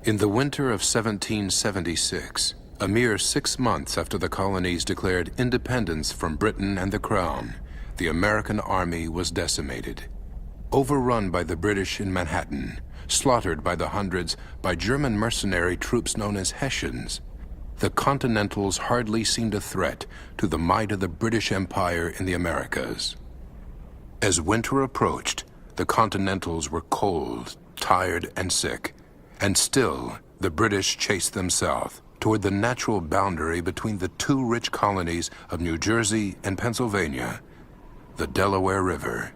In the winter of 1776, a mere 6 months after the colonies declared independence from Britain and the Crown, the American army was decimated. Overrun by the British in Manhattan, slaughtered by the hundreds by German mercenary troops known as Hessians, the Continentals hardly seemed a threat to the might of the British Empire in the Americas. As winter approached, the Continentals were cold, tired, and sick, and still the British chased them south toward the natural boundary between the two rich colonies of New Jersey and Pennsylvania, the Delaware River.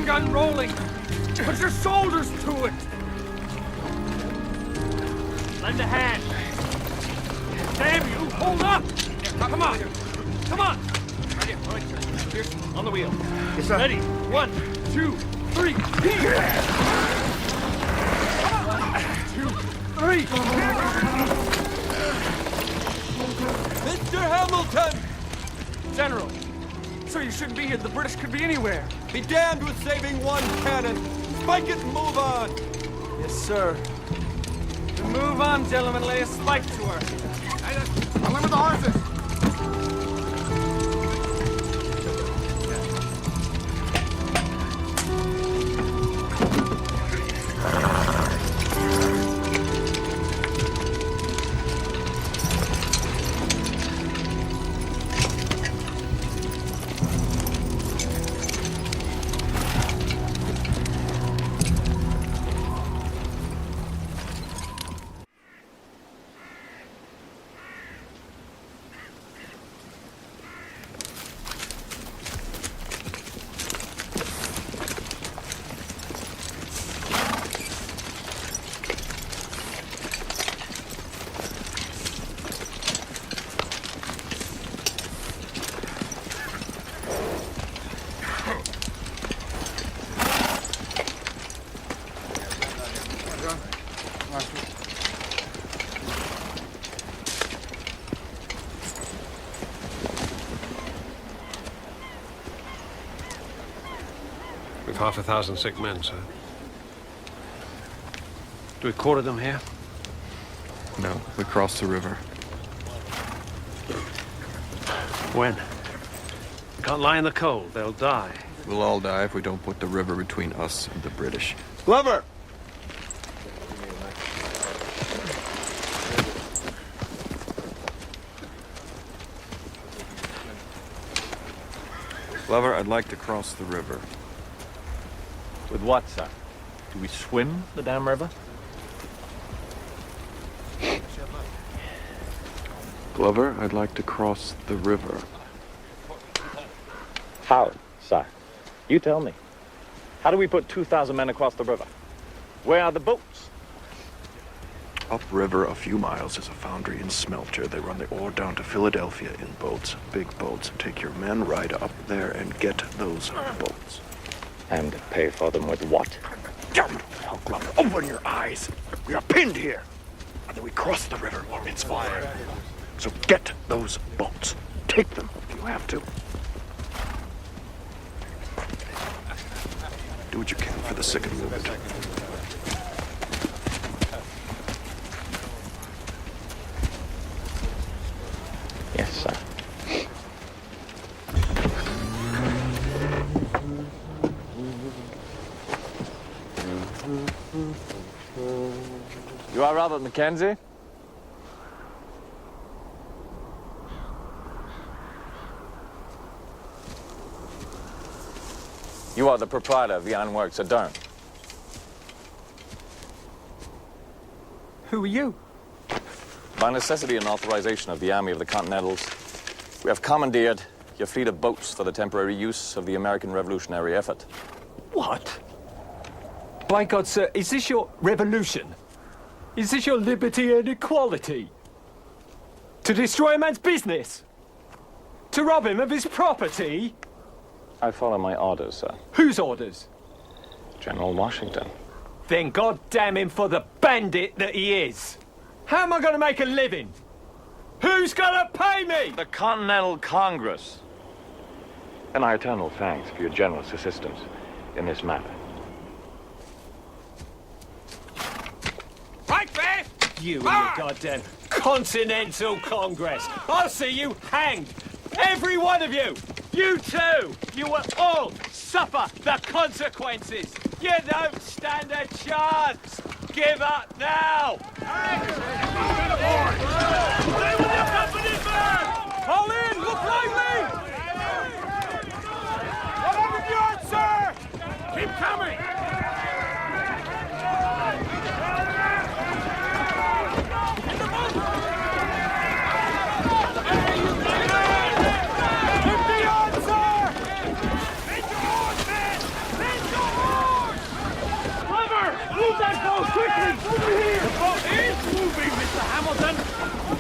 Gun rolling. Put your shoulders to it. Lend a hand. Damn you! Hold up! Come on! Come on! Here, on the wheel. Yes, sir. Ready? 1, 2, 3. 2, 3. Mr. Hamilton! General, so you shouldn't be here. The British could be anywhere. Be damned with saving one cannon. Spike it and move on. Yes, sir. Then move on, gentlemen. Lay a spike to her. I'll with the horses. We've 500 sick men, sir. Do we quarter them here? No, we cross the river. When? We can't lie in the cold. They'll die. We'll all die if we don't put the river between us and the British. Glover! Glover, I'd like to cross the river. With what, sir? Do we swim the damn river? Glover, I'd like to cross the river. How, sir? You tell me. How do we put 2,000 men across the river? Where are the boats? Upriver a few miles is a foundry and smelter. They run the ore down to Philadelphia in boats, big boats. Take your men right up there and get those boats. And pay for them with what? Oh, Glover, open your eyes. We are pinned here. Either we cross the river or it's fire. So get those boats. Take them if you have to. Do what you can for the sick and wounded. You are Robert Mackenzie? You are the proprietor of the Ironworks at Durham. Who are you? By necessity and authorization of the Army of the Continentals, we have commandeered your fleet of boats for the temporary use of the American revolutionary effort. What? By God, sir, is this your revolution? Is this your liberty and equality? To destroy a man's business? To rob him of his property? I follow my orders, sir. Whose orders? General Washington. Then God damn him for the bandit that he is. How am I going to make a living? Who's going to pay me? The Continental Congress. And our eternal thanks for your generous assistance in this matter. Right, Fair! You and your goddamn Continental Congress. I'll see you hanged. Every one of you. You too. You will all suffer the consequences. You don't stand a chance. Give up now. Stay with your company, man. Fall in. Look lively. 100 yards, sir. Keep coming. Move that boat quickly! Over here! The boat is moving, Mr. Hamilton!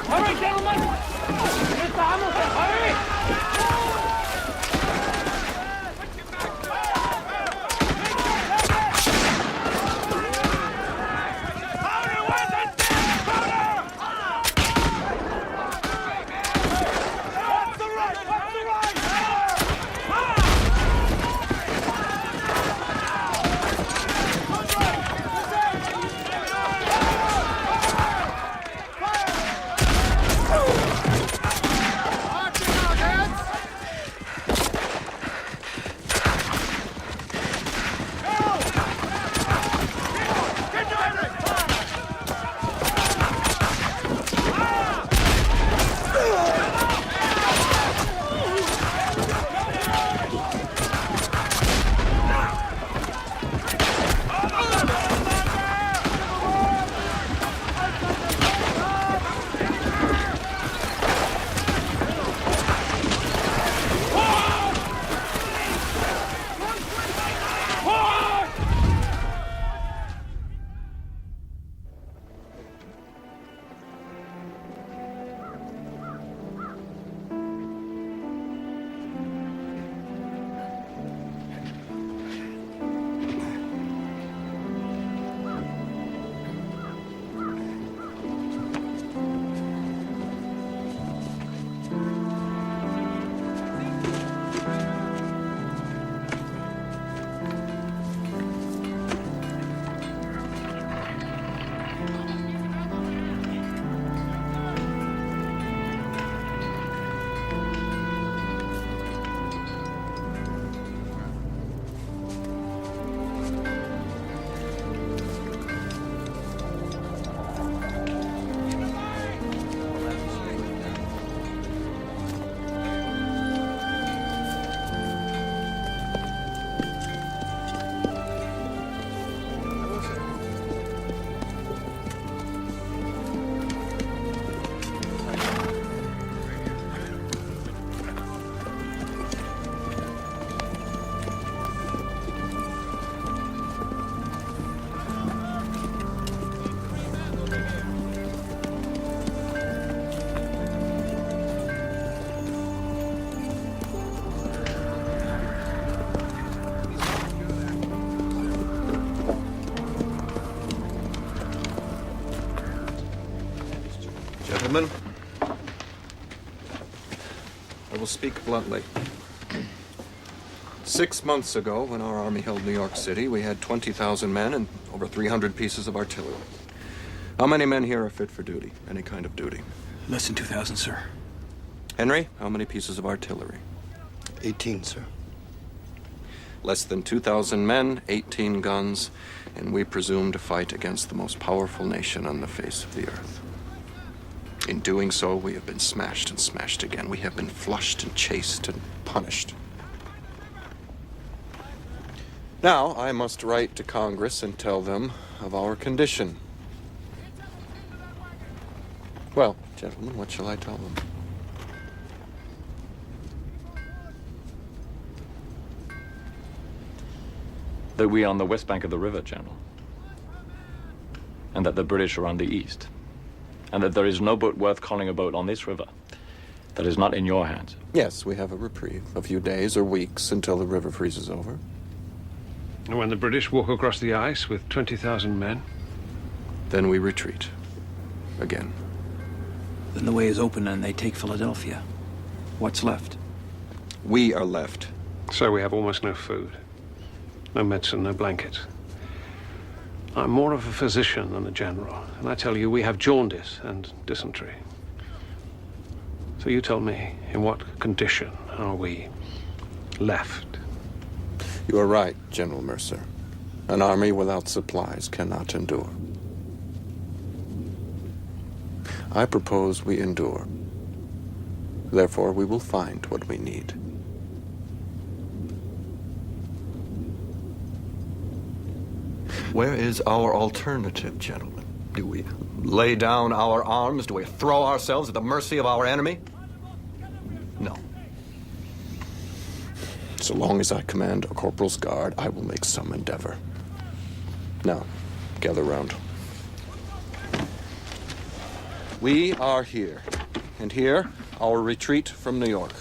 Hurry, gentlemen! Mr. Hamilton, hurry! Hurry, where's that powder? What's the right? What's the right? Gentlemen, I will speak bluntly. 6 months ago, when our army held New York City, we had 20,000 men and over 300 pieces of artillery. How many men here are fit for duty? Any kind of duty? Less than 2,000, sir. Henry, how many pieces of artillery? 18, sir. Less than 2,000 men, 18 guns, and we presume to fight against the most powerful nation on the face of the earth. In doing so, we have been smashed and smashed again. We have been flushed and chased and punished. Now, I must write to Congress and tell them of our condition. Well, gentlemen, what shall I tell them? That we are on the west bank of the river, General. And that the British are on the east. And that there is no boat worth calling a boat on this river that is not in your hands. Yes, we have a reprieve, a few days or weeks until the river freezes over. And when the British walk across the ice with 20,000 men? Then we retreat. Again. Then the way is open and they take Philadelphia. What's left? We are left. So we have almost no food. No medicine, no blankets. I'm more of a physician than a general, and I tell you, we have jaundice and dysentery. So you tell me, in what condition are we left? You are right, General Mercer. An army without supplies cannot endure. I propose we endure. Therefore, we will find what we need. Where is our alternative, gentlemen? Do we lay down our arms? Do we throw ourselves at the mercy of our enemy? No. So long as I command a corporal's guard, I will make some endeavor. Now, gather round. We are here, and here, our retreat from New York.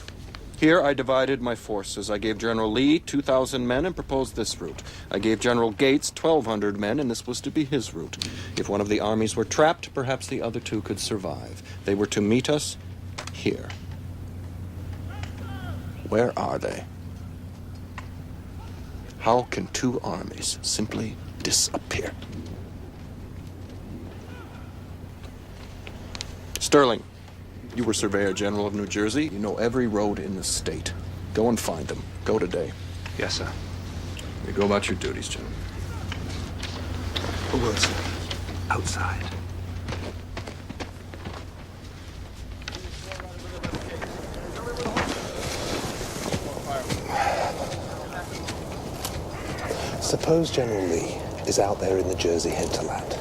Here I divided my forces. I gave General Lee 2,000 men and proposed this route. I gave General Gates 1,200 men, and this was to be his route. If one of the armies were trapped, perhaps the other two could survive. They were to meet us here. Where are they? How can two armies simply disappear? Sterling. You were Surveyor General of New Jersey. You know every road in the state. Go and find them. Go today. Yes, sir. You go about your duties, gentlemen. Wilson, outside. Suppose General Lee is out there in the Jersey hinterland,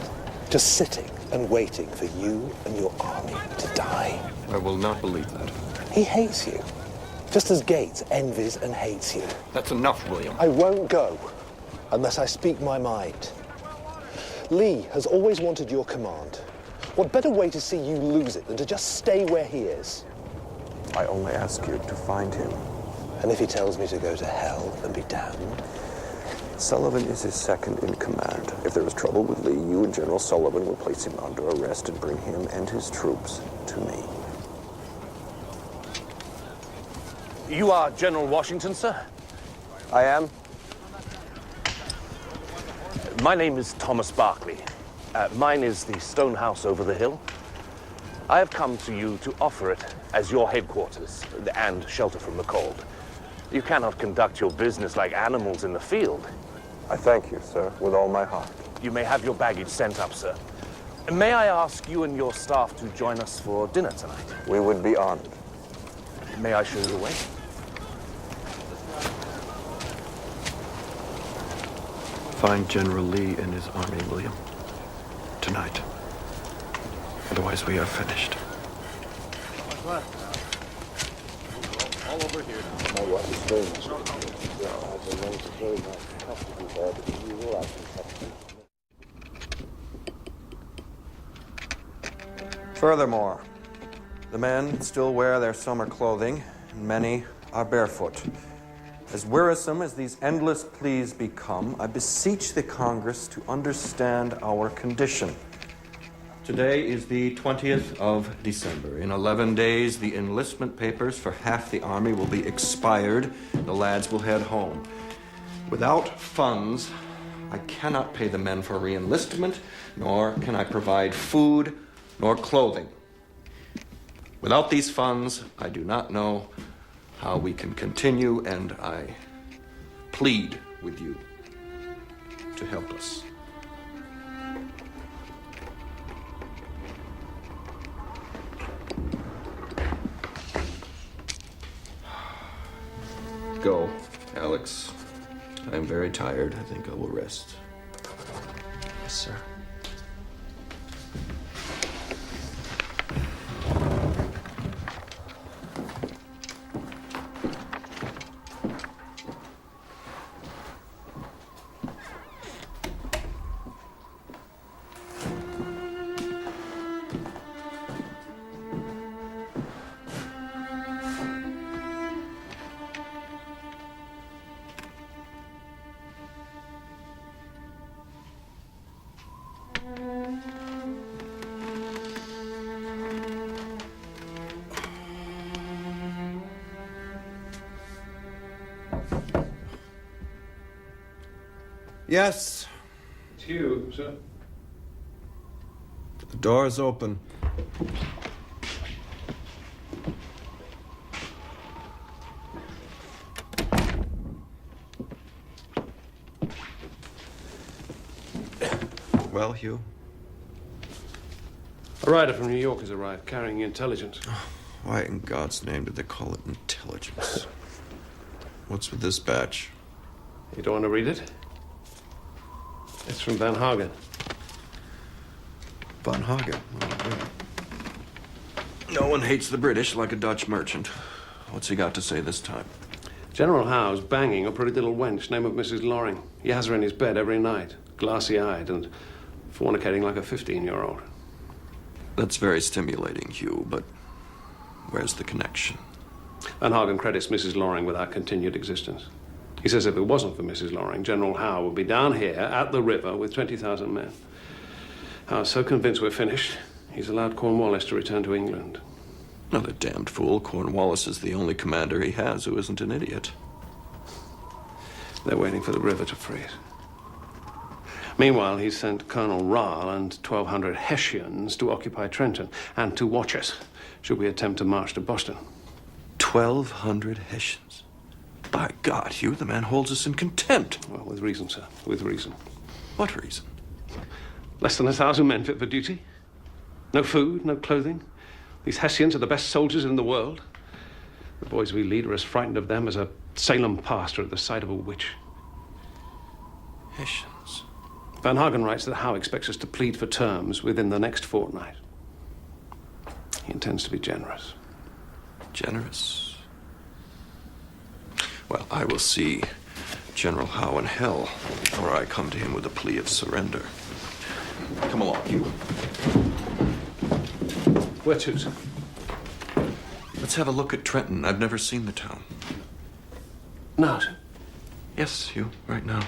just sitting and waiting for you and your army to die. I will not believe that. He hates you, just as Gates envies and hates you. That's enough, William. I won't go unless I speak my mind. Lee has always wanted your command. What better way to see you lose it than to just stay where he is? I only ask you to find him. And if he tells me to go to hell and be damned? Sullivan is his second in command. If there is trouble with Lee, you and General Sullivan will place him under arrest and bring him and his troops to me. You are General Washington, sir? I am. My name is Thomas Barclay. Mine is the stone house over the hill. I have come to you to offer it as your headquarters and shelter from the cold. You cannot conduct your business like animals in the field. I thank you, sir, with all my heart. You may have your baggage sent up, sir. May I ask you and your staff to join us for dinner tonight? We would be honored. May I show you the way? Find General Lee and his army, William. Tonight. Otherwise, we are finished. All over here. Furthermore, the men still wear their summer clothing, and many are barefoot. As wearisome as these endless pleas become, I beseech the Congress to understand our condition. Today is the 20th of December. In 11 days, the enlistment papers for half the army will be expired. The lads will head home. Without funds, I cannot pay the men for re-enlistment, nor can I provide food nor clothing. Without these funds, I do not know how we can continue, and I plead with you to help us. Go, Alex. I am very tired. I think I will rest. Yes, sir. Yes. It's Hugh, sir. The door is open. Well, Hugh? A rider from New York has arrived, carrying intelligence. Why in God's name did they call it intelligence? What's with this batch? You don't want to read it? It's from Van Hagen. Van Hagen? No one hates the British like a Dutch merchant. What's he got to say this time? General Howe's banging a pretty little wench, name of Mrs. Loring. He has her in his bed every night, glassy-eyed and fornicating like a 15-year-old. That's very stimulating, Hugh, but where's the connection? Van Hagen credits Mrs. Loring with our continued existence. He says if it wasn't for Mrs. Loring, General Howe would be down here at the river with 20,000 men. Howe's so convinced we're finished, he's allowed Cornwallis to return to England. Oh, the damned fool. Cornwallis is the only commander he has who isn't an idiot. They're waiting for the river to freeze. Meanwhile, he's sent Colonel Ryle and 1,200 Hessians to occupy Trenton and to watch us should we attempt to march to Boston. 1,200 Hessians? By God, Hugh, the man holds us in contempt. Well, with reason, sir, with reason. What reason? Less than 1,000 men fit for duty. No food, no clothing. These Hessians are the best soldiers in the world. The boys we lead are as frightened of them as a Salem pastor at the sight of a witch. Hessians? Van Hagen writes that Howe expects us to plead for terms within the next fortnight. He intends to be generous. Generous? Well, I will see General Howe in hell before I come to him with a plea of surrender. Come along, Hugh. Where to, sir? Let's have a look at Trenton. I've never seen the town. Now, sir. Yes, Hugh, right now.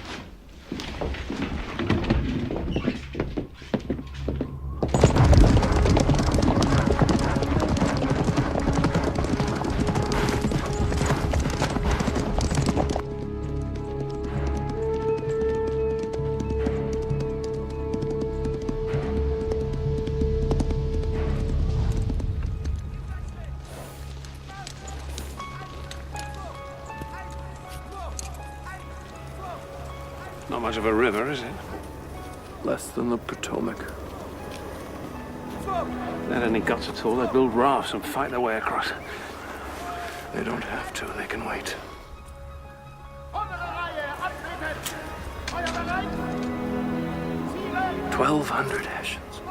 Not much of a river, is it? Less than the Potomac. If they had any guts at all, they'd build rafts and fight their way across. They don't have to. They can wait. 1,200 Hessians.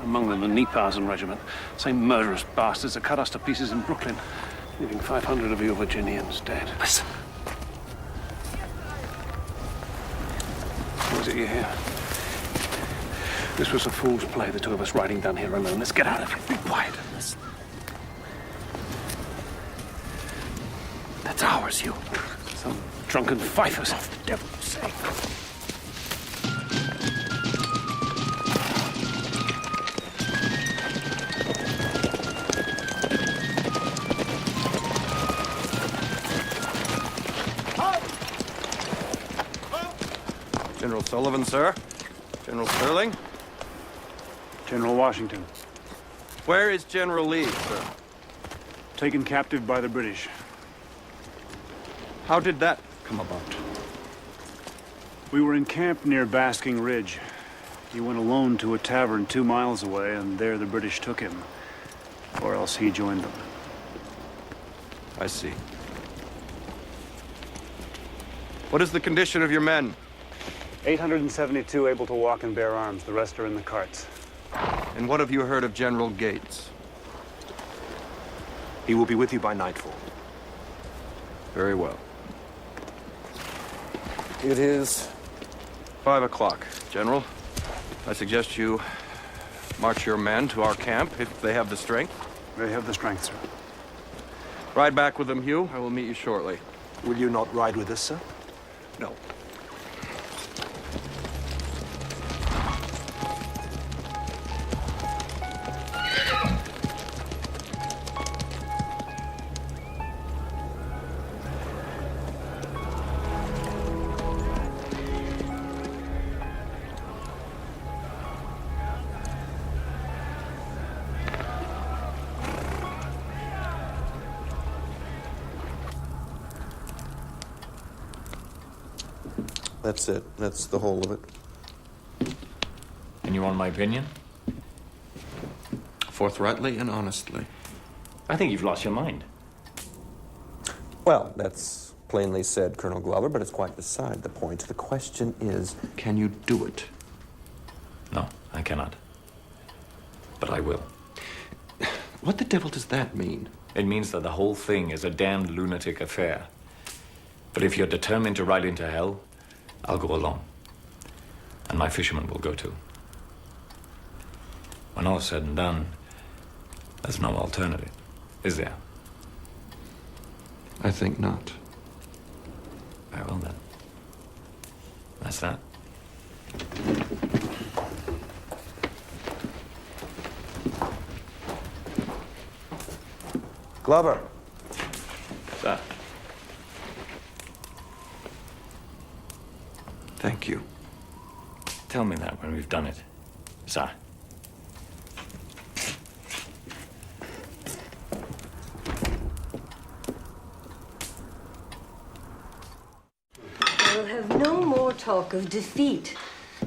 Among them, the Neaphausen regiment. Same murderous bastards that cut us to pieces in Brooklyn, leaving 500 of you Virginians dead. Listen. What is it you hear? This was a fool's play, the two of us riding down here alone. Let's get out of here. Be quiet and listen. That's ours, Hugh. Some drunken fifers. For the devil's sake. General Sullivan, sir. General Sterling. General Washington. Where is General Lee, sir? Taken captive by the British. How did that come about. We were in camp near Basking Ridge. He went alone to a tavern 2 miles away, and there the British took him. Or else he joined them. I see. What is the condition of your men? 872 able to walk and bear arms. The rest are in the carts. And what have you heard of General Gates? He will be with you by nightfall. Very well. It is 5 o'clock, General. I suggest you march your men to our camp if they have the strength. They have the strength, sir. Ride back with them, Hugh. I will meet you shortly. Will you not ride with us, sir? No. That's it. That's the whole of it. And you want my opinion? Forthrightly and honestly. I think you've lost your mind. Well, that's plainly said, Colonel Glover, but it's quite beside the point. The question is, can you do it? No, I cannot. But I will. What the devil does that mean? It means that the whole thing is a damned lunatic affair. But if you're determined to ride into hell, I'll go along. And my fishermen will go too. When all is said and done, there's no alternative, is there? I think not. Very well then. That's that. Glover. Sir. Thank you. Tell me that when we've done it, sir. We'll have no more talk of defeat.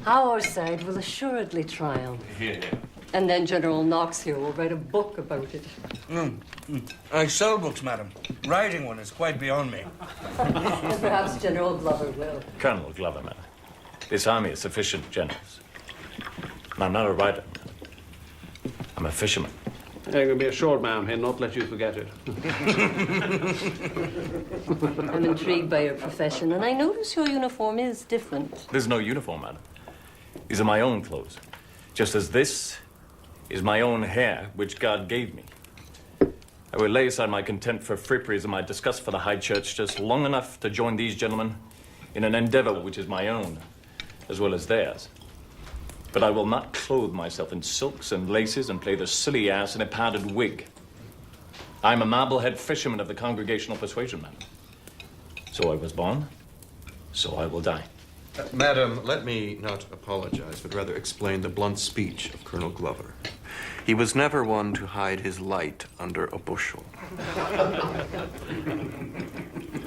Our side will assuredly triumph. Here. And then General Knox here will write a book about it. I sell books, madam. Writing one is quite beyond me. And perhaps General Glover will. Colonel Glover, man. This army is sufficient generals. And I'm not a writer. I'm a fisherman. There can be a short man here, not let you forget it. I'm intrigued by your profession, and I notice your uniform is different. There's no uniform, madam. These are my own clothes. Just as this is my own hair, which God gave me. I will lay aside my contempt for fripperies and my disgust for the High Church just long enough to join these gentlemen in an endeavor which is my own, as well as theirs. But I will not clothe myself in silks and laces and play the silly ass in a padded wig. I'm a marblehead fisherman of the Congregational Persuasion, madam. So I was born, so I will die. Madam, let me not apologize, but rather explain the blunt speech of Colonel Glover. He was never one to hide his light under a bushel.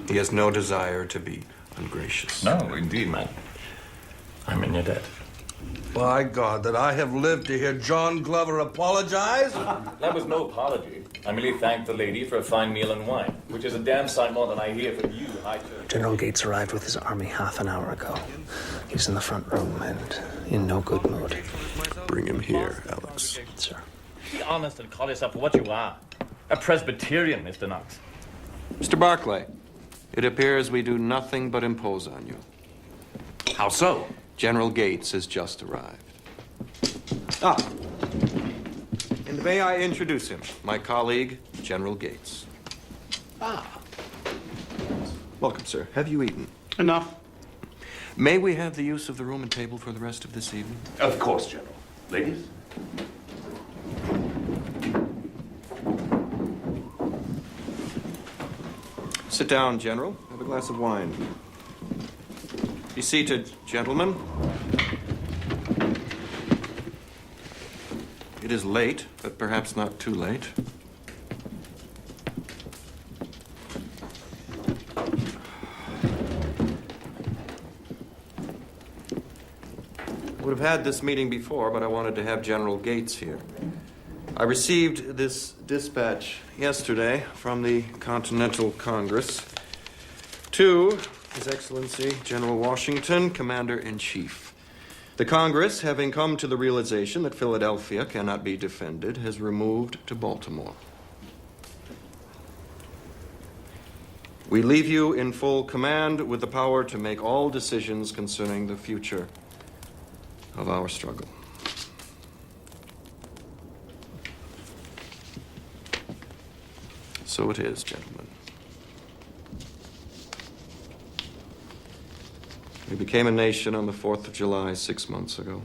He has no desire to be ungracious. No, indeed, madam. I'm in your debt. By God, that I have lived to hear John Glover apologize? That was no apology. I merely thanked the lady for a fine meal and wine, which is a damn sight more than I hear from you, High Church. General Gates arrived with his army half an hour ago. He's in the front room and in no good mood. Bring him here, Alex. Sir. Be honest and call yourself what you are. A Presbyterian, Mr. Knox. Mr. Barclay, it appears we do nothing but impose on you. How so? General Gates has just arrived. Ah. And may I introduce him? My colleague, General Gates. Ah. Welcome, sir. Have you eaten? Enough. May we have the use of the room and table for the rest of this evening? Of course, General. Ladies? Sit down, General. Have a glass of wine. Be seated, gentlemen. It is late, but perhaps not too late. would have had this meeting before, but I wanted to have General Gates here. I received this dispatch yesterday from the Continental Congress to His Excellency General Washington, Commander-in-Chief. The Congress, having come to the realization that Philadelphia cannot be defended, has removed to Baltimore. We leave you in full command with the power to make all decisions concerning the future of our struggle. So it is, gentlemen. We became a nation on the 4th of July 6 months ago.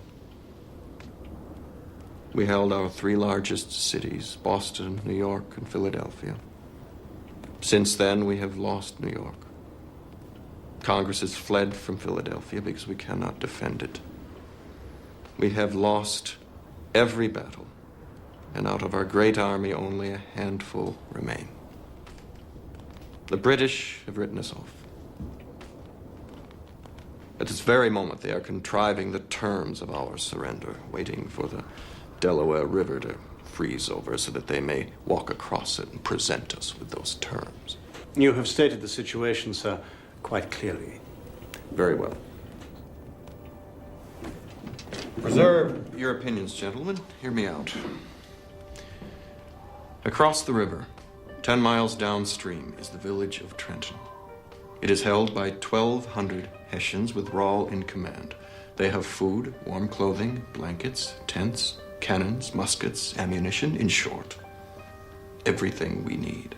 We held our 3 largest cities, Boston, New York, and Philadelphia. Since then, we have lost New York. Congress has fled from Philadelphia because we cannot defend it. We have lost every battle, and out of our great army, only a handful remain. The British have written us off. At this very moment, they are contriving the terms of our surrender, waiting for the Delaware River to freeze over so that they may walk across it and present us with those terms. You have stated the situation, sir, quite clearly. Very well. Preserve your opinions, gentlemen. Hear me out. Across the river, 10 miles downstream, is the village of Trenton. It is held by 1,200 Hessians with Rall in command. They have food, warm clothing, blankets, tents, cannons, muskets, ammunition, in short, everything we need.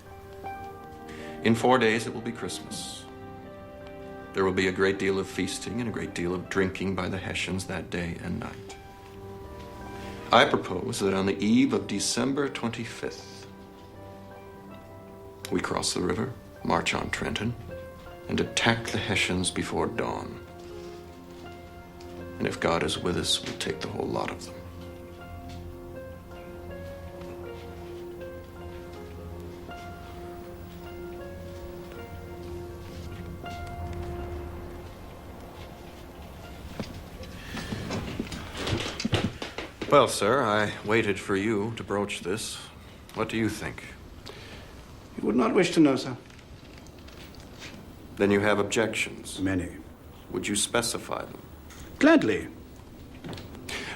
In 4 days, it will be Christmas. There will be a great deal of feasting and a great deal of drinking by the Hessians that day and night. I propose that on the eve of December 25th, we cross the river, march on Trenton, and attack the Hessians before dawn. And if God is with us, we'll take the whole lot of them. Well, sir, I waited for you to broach this. What do you think? You would not wish to know, sir. Then you have objections. Many. Would you specify them? Gladly.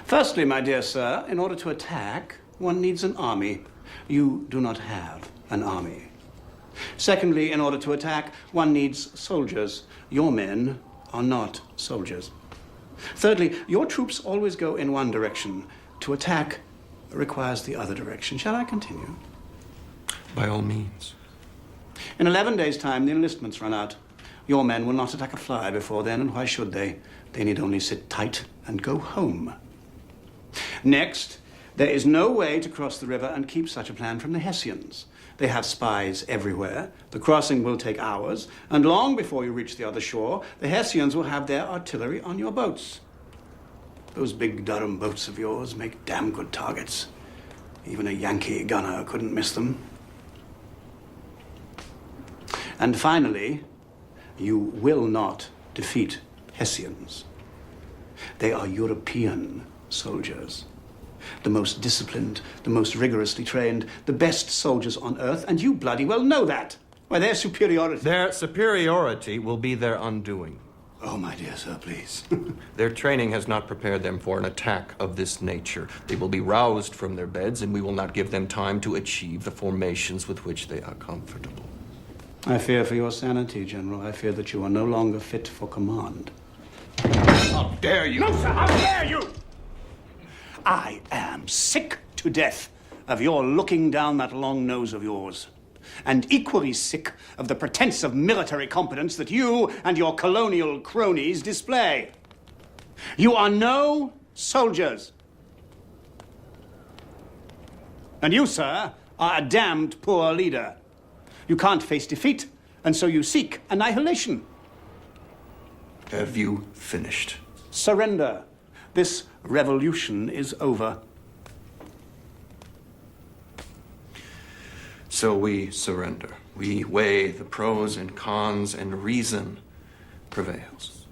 Firstly, my dear sir, in order to attack, one needs an army. You do not have an army. Secondly, in order to attack, one needs soldiers. Your men are not soldiers. Thirdly, your troops always go in one direction. To attack requires the other direction. Shall I continue? By all means. In 11 days' time, the enlistments run out. Your men will not attack a fly before then, and why should they? They need only sit tight and go home. Next, there is no way to cross the river and keep such a plan from the Hessians. They have spies everywhere. The crossing will take hours, and long before you reach the other shore, the Hessians will have their artillery on your boats. Those big Durham boats of yours make damn good targets. Even a Yankee gunner couldn't miss them. And finally, you will not defeat Hessians. They are European soldiers. The most disciplined, the most rigorously trained, the best soldiers on earth, and you bloody well know that. Why, their superiority... Their superiority will be their undoing. Oh, my dear sir, please. Their training has not prepared them for an attack of this nature. They will be roused from their beds, and we will not give them time to achieve the formations with which they are comfortable. I fear for your sanity, General. I fear that you are no longer fit for command. How dare you! No, sir, how dare you! I am sick to death of your looking down that long nose of yours, and equally sick of the pretense of military competence that you and your colonial cronies display. You are no soldiers. And you, sir, are a damned poor leader. You can't face defeat, and so you seek annihilation. Have you finished? Surrender. This revolution is over. So we surrender. We weigh the pros and cons, and reason prevails.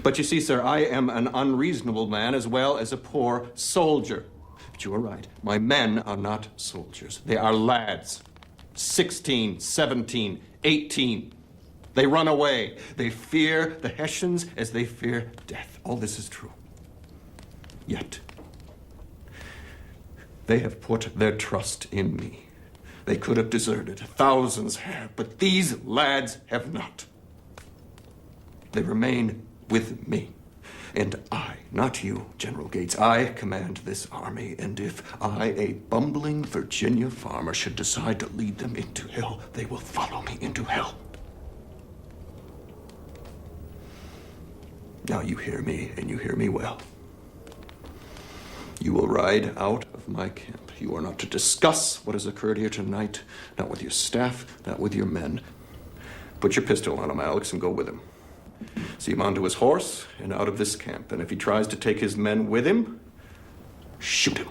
But you see, sir, I am an unreasonable man as well as a poor soldier. But you are right. My men are not soldiers. They are lads. 16, 17, 18. They run away. They fear the Hessians as they fear death. All this is true. Yet, they have put their trust in me. They could have deserted. Thousands have. But these lads have not. They remain with me. And I, not you, General Gates, I command this army, and if I, a bumbling Virginia farmer, should decide to lead them into hell, they will follow me into hell. Now you hear me, and you hear me well. You will ride out of my camp. You are not to discuss what has occurred here tonight, not with your staff, not with your men. Put your pistol on him, Alex, and go with him. See him onto his horse and out of this camp. And if he tries to take his men with him, shoot him.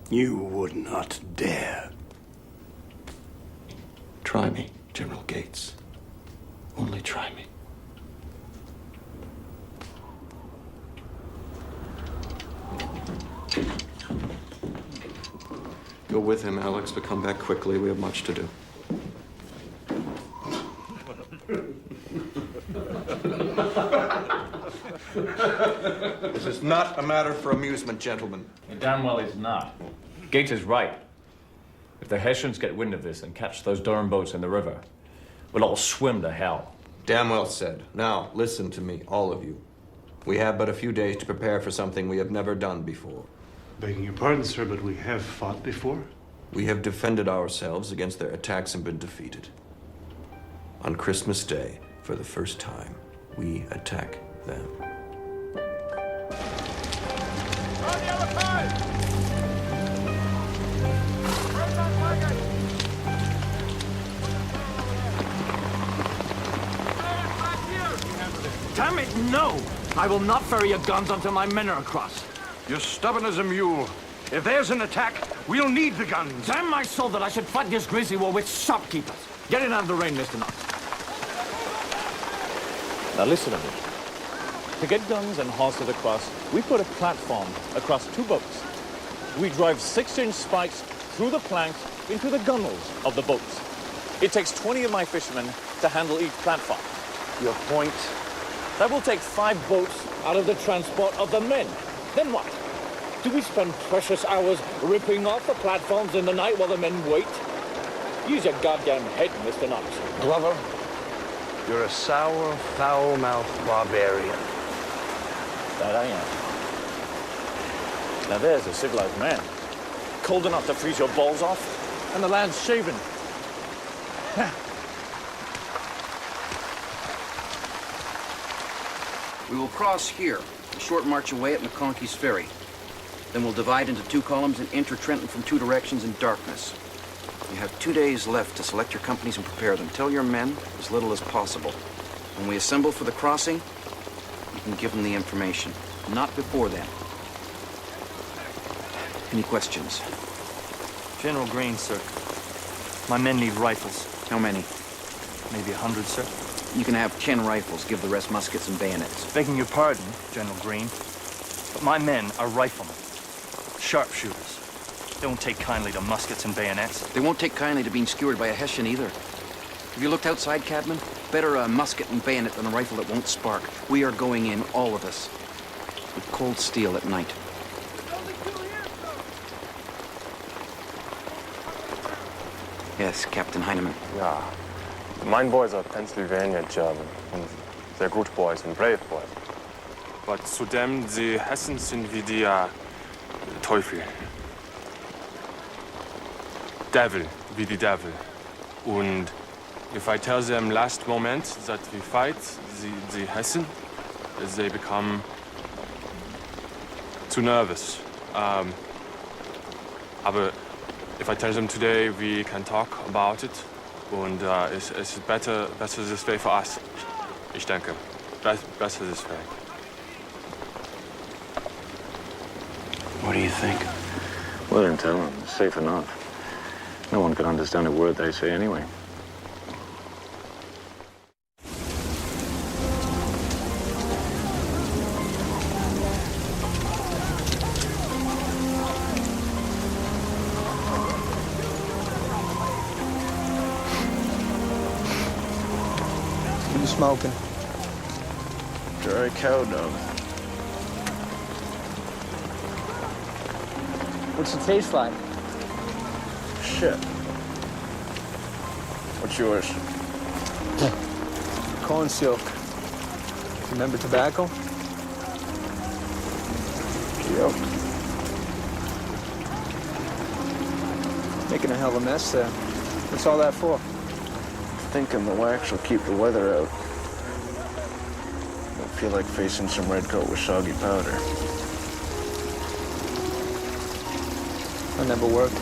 You would not dare. Try me, General Gates. Only try me. Go with him, Alex, but come back quickly. We have much to do. This is not a matter for amusement, gentlemen. Damn well it's not. Gates is right. If the Hessians get wind of this and catch those darn boats in the river, we'll all swim to hell. Damn well said. Now, listen to me, all of you. We have but a few days to prepare for something we have never done before. Begging your pardon, sir, but we have fought before. We have defended ourselves against their attacks and been defeated. On Christmas Day, for the first time, we attack them. Damn it, no! I will not ferry your guns until my men are across. You're stubborn as a mule. If there's an attack, we'll need the guns. Damn my soul that I should fight this grisly war with shopkeepers. Get in out of the rain, Mr. Knox. Now listen to me. To get guns and horses across, we put a platform across two boats. We drive 6-inch spikes through the planks into the gunnels of the boats. It takes 20 of my fishermen to handle each platform. Your point? That will take 5 boats out of the transport of the men. Then what? Do we spend precious hours ripping off the platforms in the night while the men wait? Use your goddamn head, Mr. Knox. Glover, you're a sour, foul-mouthed barbarian. That I am. Now there's a civilized man. Cold enough to freeze your balls off, and the lad's shaven. We will cross here, a short march away at McConkey's Ferry. Then we'll divide into 2 columns and enter Trenton from 2 directions in darkness. You have 2 days left to select your companies and prepare them. Tell your men as little as possible. When we assemble for the crossing, you can give them the information. Not before then. Any questions? General Green, sir. My men need rifles. How many? Maybe 100, sir. You can have 10 rifles. Give the rest muskets and bayonets. Begging your pardon, General Green, but my men are riflemen. Sharpshooters. They won't take kindly to muskets and bayonets. They won't take kindly to being skewered by a Hessian either. Have you looked outside, Cadman? Better a musket and bayonet than a rifle that won't spark. We are going in, all of us, with cold steel at night. Yes, Captain Heinemann. Ja, mein boys are Pennsylvania German and they're good boys and brave boys. But zudem, die Hessen sind wie die Teufel. Devil, wie die Devil. Und if I tell them last moment that we fight, the Hessen, they become too nervous. Aber if I tell them today, we can talk about it. Und it's better this way for us. Ich denke, better this way. What do you think? Well, then tell them. It's safe enough. No one can understand a word they say anyway. smoking? Dry cow dung. What's it taste like? Shit. What's yours? Corn silk. Remember tobacco? Yep. Making a hell of a mess there. What's all that for? Thinking the wax will keep the weather out. Don't feel like facing some redcoat with soggy powder. I never work.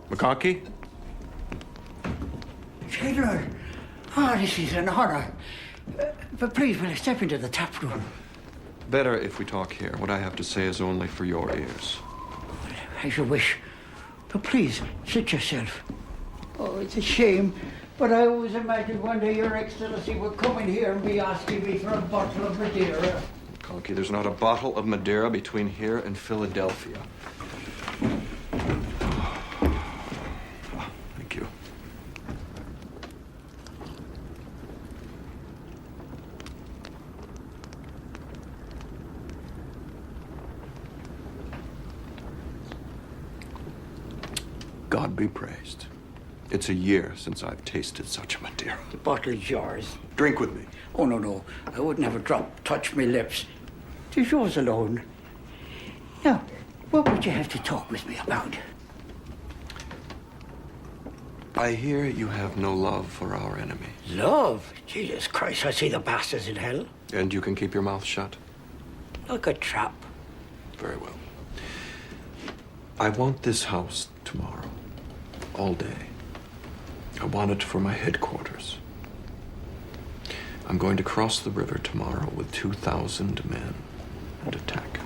McCarthy? General, this is an honor. But please, will you step into the tap room? Better if we talk here. What I have to say is only for your ears. As you wish. But please, sit yourself. Oh, it's a shame. But I always imagined one day Your Excellency would come in here and be asking me for a bottle of Madeira. McCarthy, there's not a bottle of Madeira between here and Philadelphia. Thank you. God be praised. It's a year since I've tasted such a Madeira. The bottle's yours. Drink with me. Oh, no. I wouldn't have a drop touch my lips. It's yours alone. Now, what would you have to talk with me about? I hear you have no love for our enemy. Love? Jesus Christ, I see the bastards in hell. And you can keep your mouth shut? Like a trap. Very well. I want this house tomorrow. All day. I want it for my headquarters. I'm going to cross the river tomorrow with 2,000 men and attack.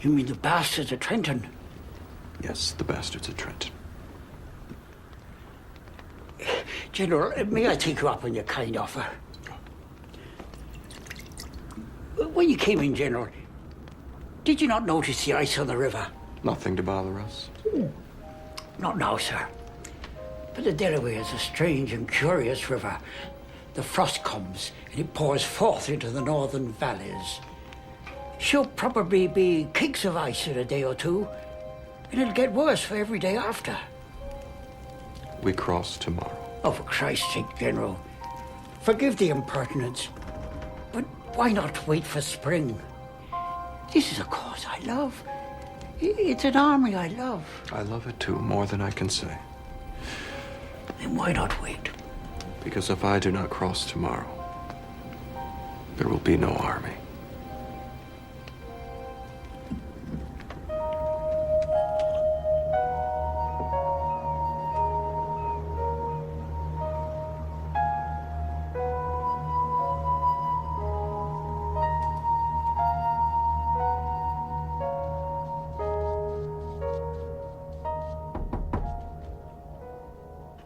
You mean the bastards at Trenton? Yes, the bastards at Trenton. General, may I take you up on your kind offer? When you came in, General, did you not notice the ice on the river? Nothing to bother us? Not now, sir. But the Delaware is a strange and curious river. The frost comes and it pours forth into the northern valleys. She'll probably be cakes of ice in a day or two, and it'll get worse for every day after. We cross tomorrow. Oh, for Christ's sake, General. Forgive the impertinence, but why not wait for spring? This is a cause I love. It's an army I love. I love it too, more than I can say. Then why not wait? Because if I do not cross tomorrow, there will be no army.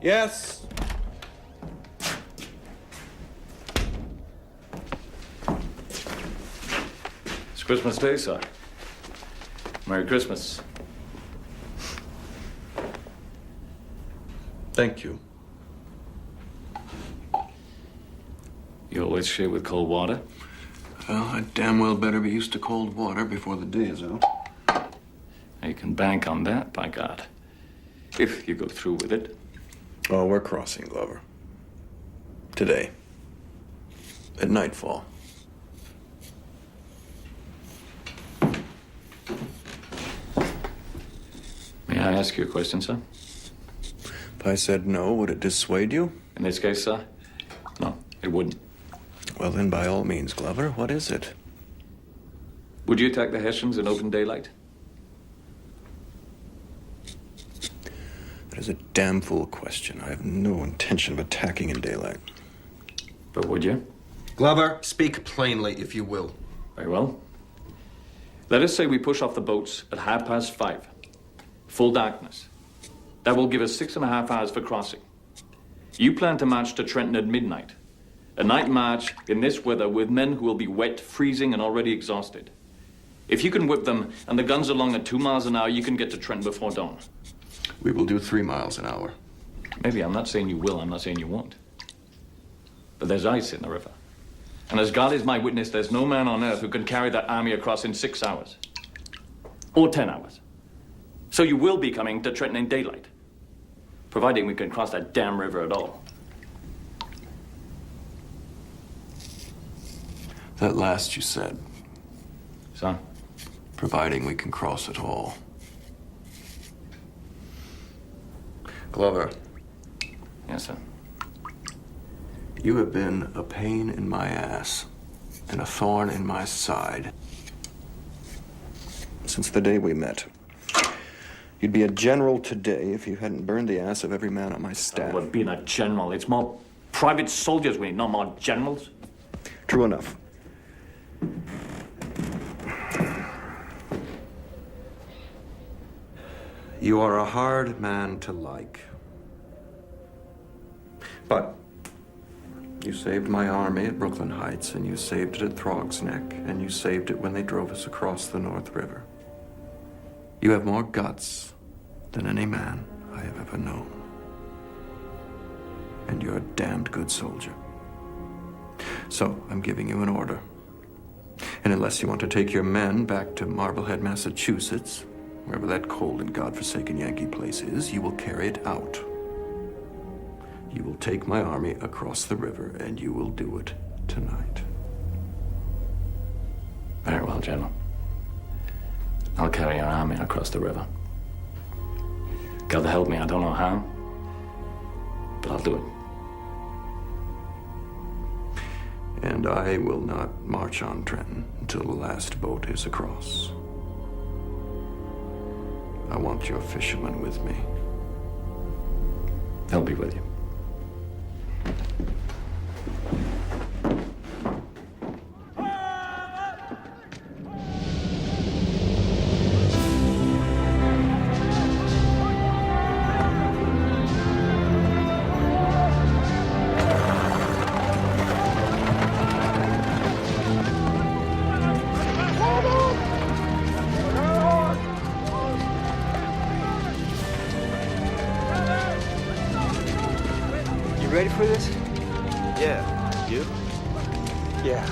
Yes. It's Christmas Day, sir. Merry Christmas. Thank you. You always shave with cold water? Well, I damn well better be used to cold water before the day is out. You can bank on that, by God. If you go through with it. Oh, we're crossing, Glover. Today. At nightfall. May I ask you a question, sir? If I said no, would it dissuade you? In this case, sir, no, it wouldn't. Well, then, by all means, Glover, what is it? Would you attack the Hessians in open daylight? That is a damn fool question. I have no intention of attacking in daylight. But would you? Glover, speak plainly, if you will. Very well. Let us say we push off the boats at 5:30. Full darkness. That will give us 6.5 hours for crossing. You plan to march to Trenton at midnight. A night march in this weather with men who will be wet, freezing, and already exhausted. If you can whip them and the guns along at 2 miles an hour, you can get to Trenton before dawn. We will do 3 miles an hour. Maybe. I'm not saying you will. I'm not saying you won't. But there's ice in the river. And as God is my witness, there's no man on earth who can carry that army across in 6 hours. Or 10 hours. So you will be coming to Trenton in daylight. Providing we can cross that damn river at all. That last you said. Son? Providing we can cross at all. Glover. Yes, sir. You have been a pain in my ass and a thorn in my side since the day we met. You'd be a general today if you hadn't burned the ass of every man on my staff. Well, being a general, it's more private soldiers we need, not more generals. True enough. You are a hard man to like. But you saved my army at Brooklyn Heights, and you saved it at Throg's Neck, and you saved it when they drove us across the North River. You have more guts than any man I have ever known. And you're a damned good soldier. So I'm giving you an order. And unless you want to take your men back to Marblehead, Massachusetts, wherever that cold and godforsaken Yankee place is, you will carry it out. You will take my army across the river, and you will do it tonight. Very well, General. I'll carry our army across the river. God help me, I don't know how, but I'll do it. And I will not march on Trenton until the last boat is across. I want your fishermen with me. They'll be with you. Ready for this? Yeah. You? Yeah.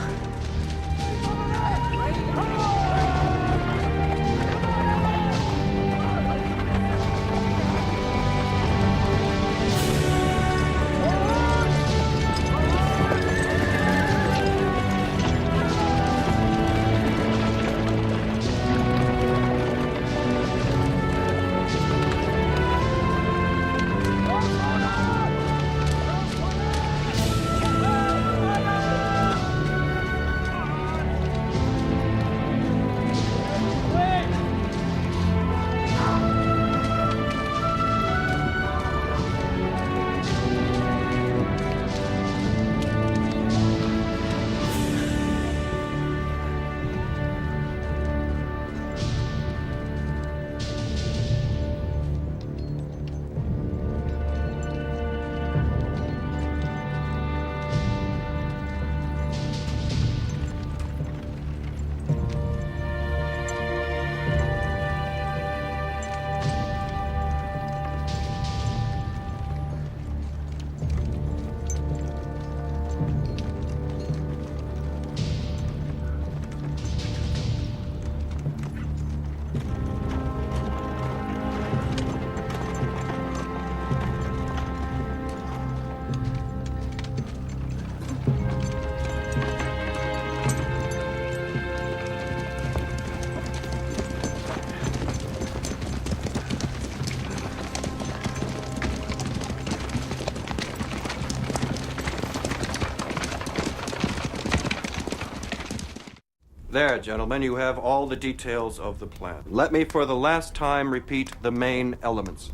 There, gentlemen, you have all the details of the plan. Let me for the last time repeat the main elements.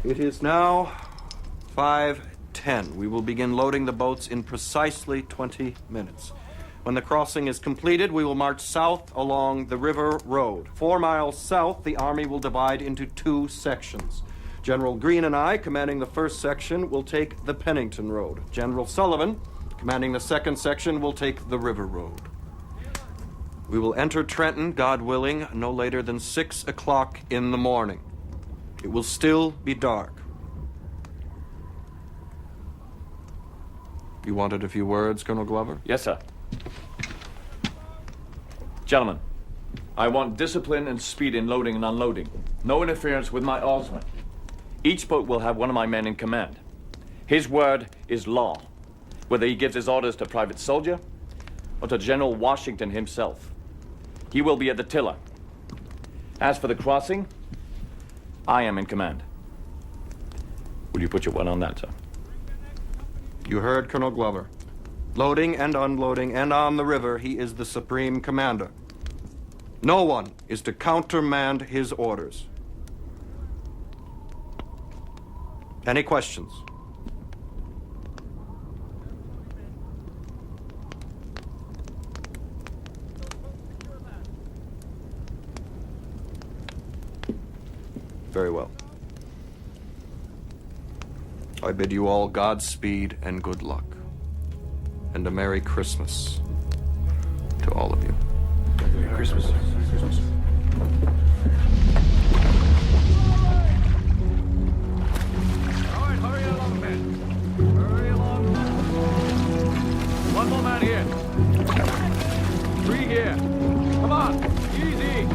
It is now 5:10. We will begin loading the boats in precisely 20 minutes. When the crossing is completed, we will march south along the river road. 4 miles south, the army will divide into 2 sections. General Greene and I, commanding the 1st section, will take the Pennington Road. General Sullivan, commanding the 2nd section, will take the river road. We will enter Trenton, God willing, no later than 6 o'clock in the morning. It will still be dark. You wanted a few words, Colonel Glover? Yes, sir. Gentlemen, I want discipline and speed in loading and unloading. No interference with my oarsmen. Each boat will have one of my men in command. His word is law, whether he gives his orders to private soldier or to General Washington himself. He will be at the tiller. As for the crossing, I am in command. Will you put your word on that, sir? You heard Colonel Glover. Loading and unloading and on the river, he is the supreme commander. No one is to countermand his orders. Any questions? Very well. I bid you all Godspeed and good luck. And a Merry Christmas to all of you. Merry Christmas. All right, hurry along, men. Hurry along. One more man here. 3 here. Come on. Easy.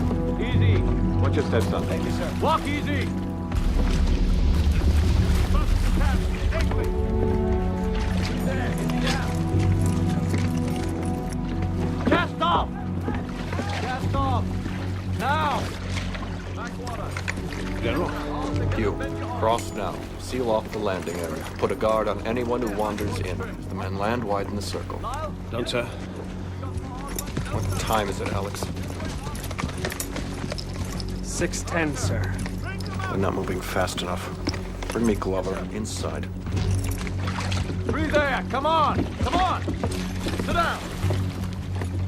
Easy. Watch your steps, son. Thank you, sir. Walk easy. Cast off! Cast off! Now! Backwater! General? You, cross now. Seal off the landing area. Put a guard on anyone who wanders in. As the men land, widen the circle. Done, sir. What time is it, Alex? 6:10, sir. We're not moving fast enough. Bring me Glover inside. 3 there! Come on! Come on! Sit down!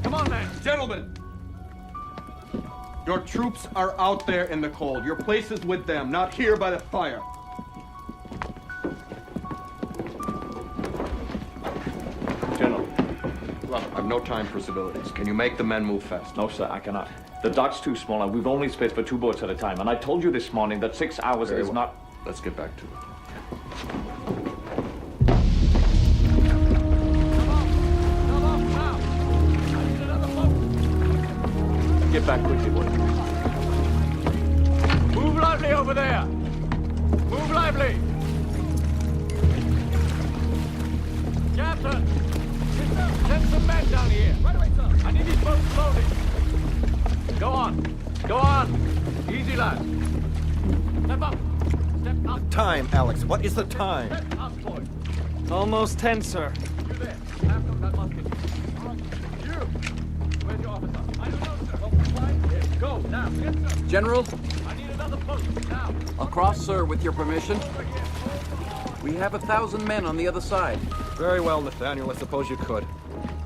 Come on, men! Gentlemen! Your troops are out there in the cold. Your place is with them, not here by the fire. General. Glover, I've no time for civilities. Can you make the men move fast? No, sir, I cannot. The dock's too small and we've only space for 2 boats at a time. And I told you this morning that 6 hours is not... Let's get back to it. Get back quickly, boy. Move lively over there! Move lively! Captain! Send some men down here! Right away, sir! I need these boats loaded! Go on! Go on! Easy, lad! Step up! Step up! Time, Alex. What is the time? Step up, boy! Almost 10, sir. You there! Have them that musket. You! Where's your officer? I don't know, sir. Well, fine. Here, go, now. Yes, sir. General, I need another boat, now. across, sir, with your permission. We have 1,000 men on the other side. Very well, Nathaniel. I suppose you could.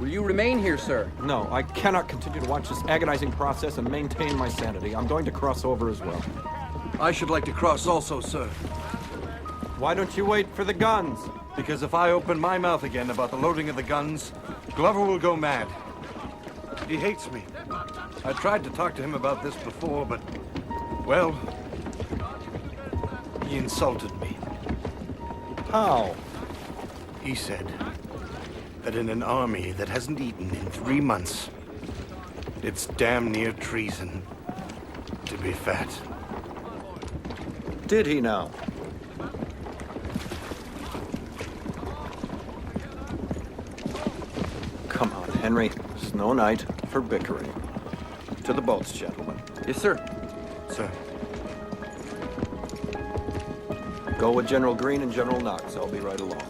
Will you remain here, sir? No, I cannot continue to watch this agonizing process and maintain my sanity. I'm going to cross over as well. I should like to cross also, sir. Why don't you wait for the guns? Because if I open my mouth again about the loading of the guns, Glover will go mad. He hates me. I tried to talk to him about this before, but, well, he insulted me. How? He said that in an army that hasn't eaten in 3 months, it's damn near treason to be fat. Did he now? Come on, Henry. It's no night for bickering. To the boats, gentlemen. Yes, sir. Sir. Go with General Greene and General Knox. I'll be right along.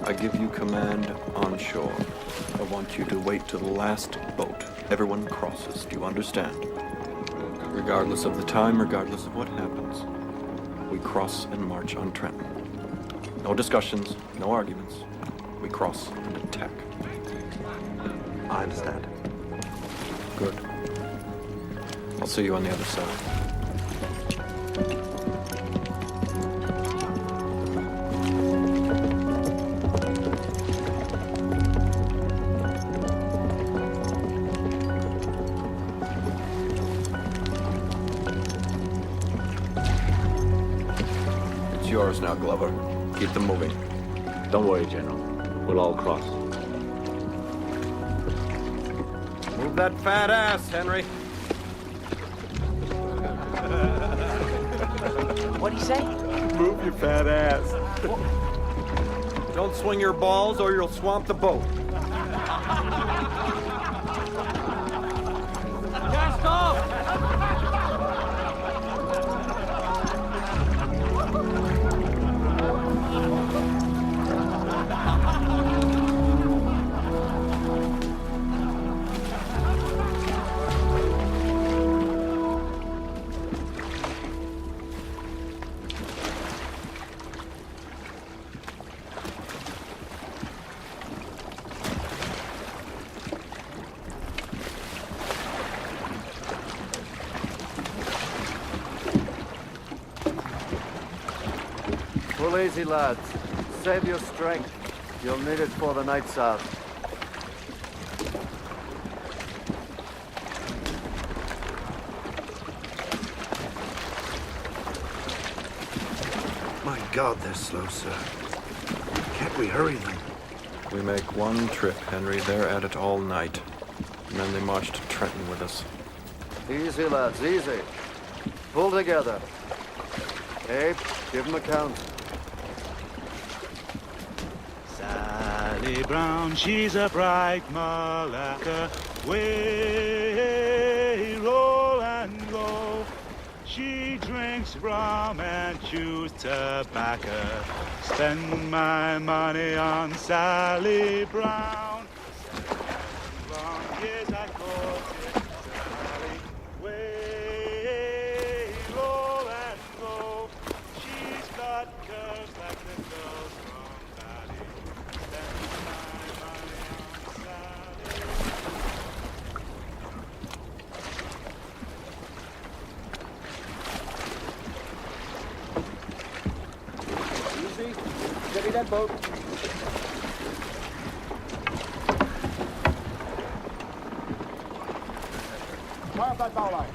I give you command on shore. I want you to wait till the last boat. Everyone crosses. Do you understand? Regardless of the time, regardless of what happens, we cross and march on Trenton. No discussions, no arguments. We cross and attack. I understand. Good. I'll see you on the other side. It's yours now, Glover. Keep them moving. Don't worry, General. We'll all cross. Move that fat ass, Henry. What'd he say? Move your fat ass. Don't swing your balls or you'll swamp the boat. Cast off! Pull easy, lads. Save your strength. You'll need it for the night's out. My God, they're slow, sir. Can't we hurry them? We make one trip, Henry. They're at it all night. And then they march to Trenton with us. Easy, lads, easy. Pull together. Abe, give him a count. Sally Brown, she's a bright Malacca. Way, roll and go. She drinks rum and chews tobacco. Spend my money on Sally Brown. Long years I courted Sally. Way, roll and go. She's got curves like the girls from Valley. Spend my money on Sally. Easy. Steady that boat. Fire up that bow line.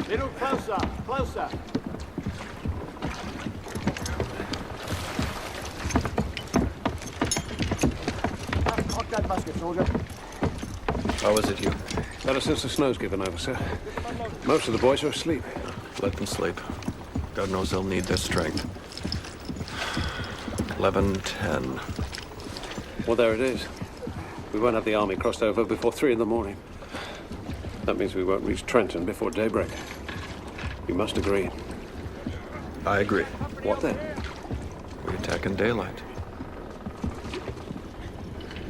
Little closer, closer. Cock that musket, soldier. How is it, Hugh? Better since the snow's given over, sir. Most of the boys are asleep. Let them sleep. God knows they'll need their strength. 11:10. Well, there it is. We won't have the army crossed over before 3 in the morning. That means we won't reach Trenton before daybreak. You must agree. I agree. What then? We attack in daylight.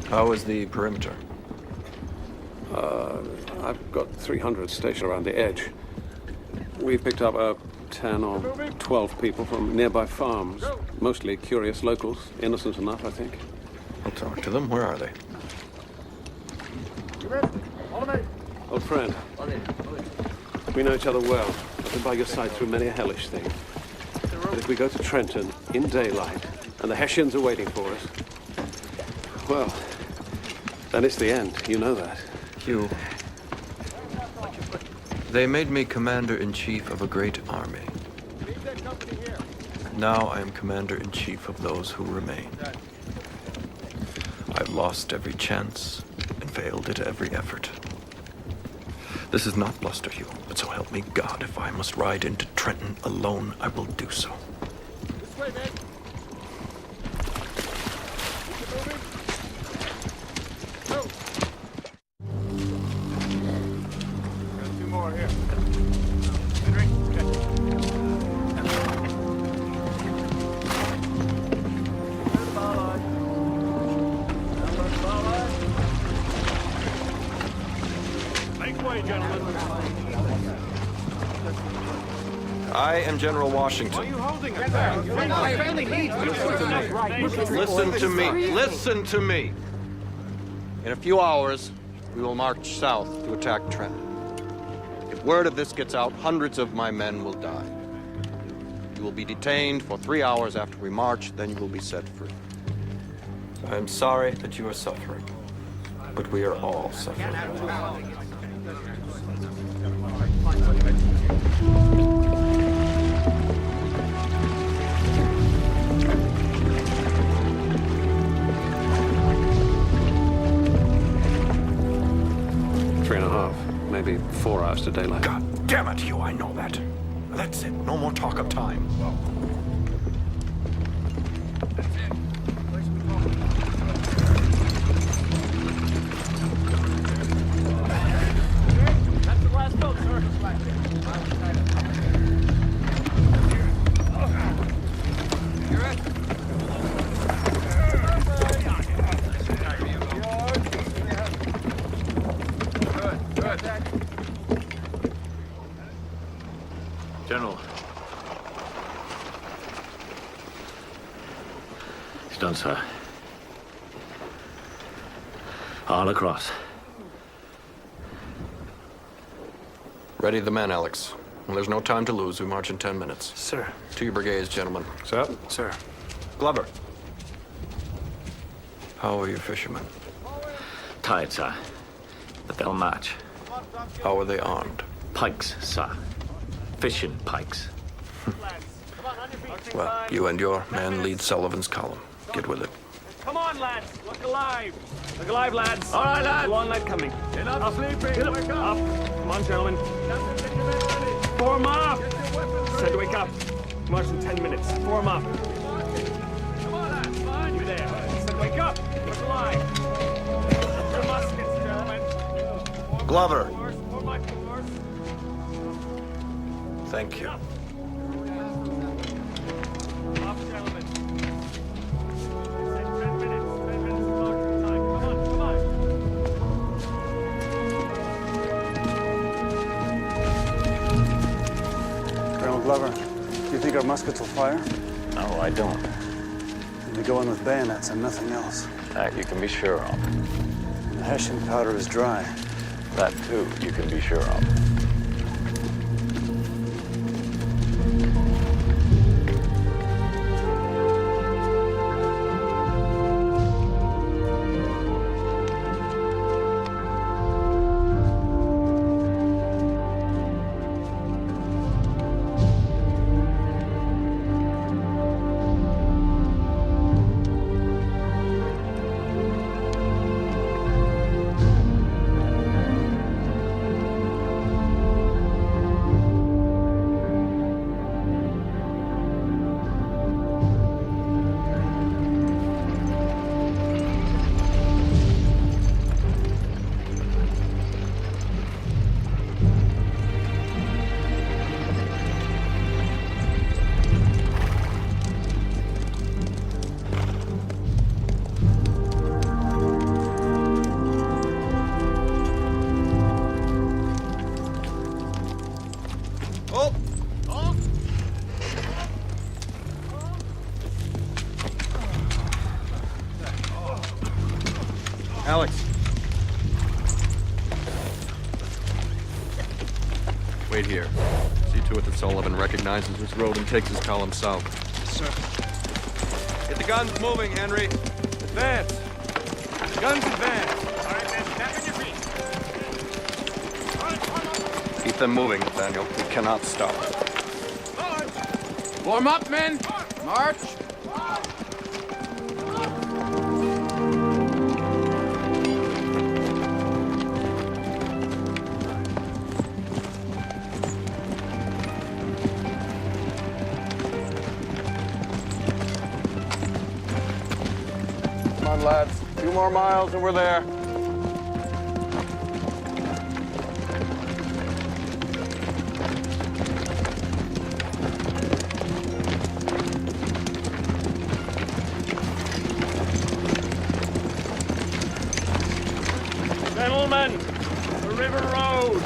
How is the perimeter? I've got 300 stationed around the edge. We've picked up 10 or 12 people from nearby farms. Mostly curious locals. Innocent enough, I think. I'll talk to them. Where are they? Old friend. We know each other well. I've been by your side through many a hellish thing. But if we go to Trenton in daylight and the Hessians are waiting for us, well, then it's the end. You know that. Hugh. They made me commander-in-chief of a great army. Now I am commander-in-chief of those who remain. I've lost every chance and failed at every effort. This is not bluster, Hugh, but so help me God, if I must ride into Trenton alone, I will do so. This way, man. I am General Washington. Listen to me. Listen to me. In a few hours, we will march south to attack Trenton. If word of this gets out, hundreds of my men will die. You will be detained for 3 hours after we march, then you will be set free. I am sorry that you are suffering, but we are all suffering. 3.5, maybe 4 hours to daylight. God damn it, Hugh, I know that. That's it. No more talk of time. That's the last boat, sir. General. It's done, sir. All across. Ready the men, Alex. Well, there's no time to lose. We march in 10 minutes. Sir. To your brigades, gentlemen. Sir. Sir. Glover. How are your fishermen? Tired, sir. But they'll march. How are they armed? Pikes, sir. Fishing pikes. Well, you and your men lead Sullivan's column. Get with it. Come on, lads. Look alive. Look alive, lads. All right, lads. Long night coming. Get up, sleeping. Get up. Wake Up. Come on, gentlemen. Form up. Said to wake up. March in 10 minutes. Form up. Come on, lads. Come on. You there. Said to wake up. Look alive. Your muskets, gentlemen. Glover. Form my course. Thank you. Up, gentlemen. Said 10 minutes. 10 minutes of marching time. Come on, come on. Colonel Glover, do you think our muskets will fire? No, I don't. We go in with bayonets and nothing else. That you can be sure of. The Hessian powder is dry. That, too, you can be sure of. Alex. Wait here. See to it that Sullivan recognizes this road and takes his column south. Sir. Get the guns moving, Henry. Advance. Guns advance. All right, men. Back on your feet. Keep them moving, Nathaniel. We cannot stop. Warm up, men. March. Come on, lads. 2 more miles and we're there. Gentlemen, the river road.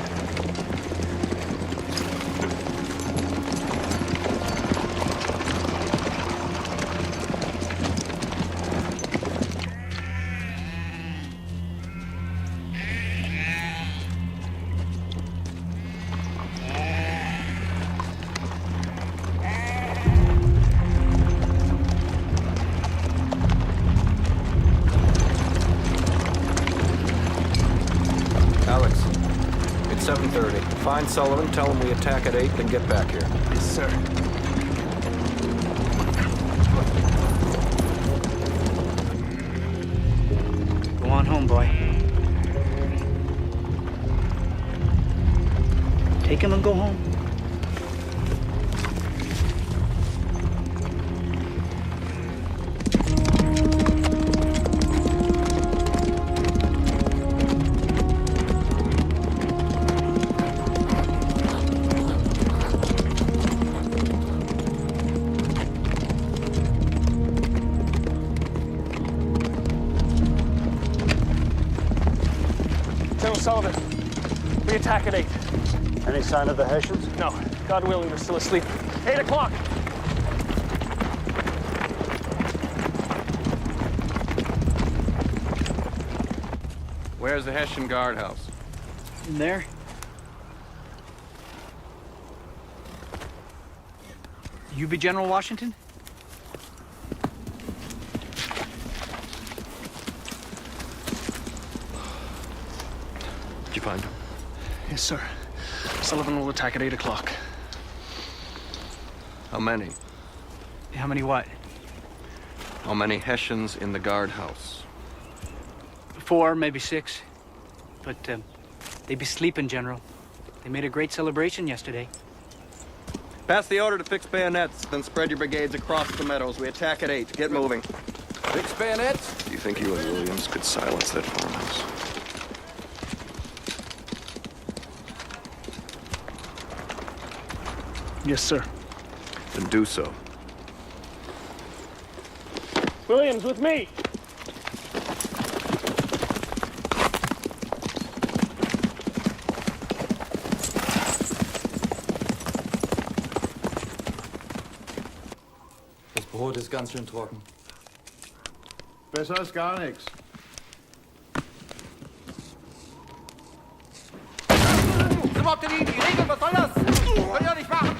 Sullivan, tell him we attack at 8, then get back here. Yes, sir. Go on home, boy. Take him and go home. Sullivan, we attack at 8. Any sign of the Hessians? No. God willing, they're still asleep. 8 o'clock. Where's the Hessian guardhouse? In there. You be General Washington? Did you find him? Yes, sir. Sullivan will attack at 8 o'clock. How many? How many what? How many Hessians in the guardhouse? 4, maybe 6. But they be sleeping, General. They made a great celebration yesterday. Pass the order to fix bayonets, then spread your brigades across the meadows. We attack at 8. Get moving. Fix bayonets? Do you think you and Williams could silence that farmhouse? Yes, sir. Then do so. Williams, with me! Das Brot ist ganz schön trocken. Besser als gar nichts. Überhaupt die Regeln, was soll das? Könnt ihr nicht machen!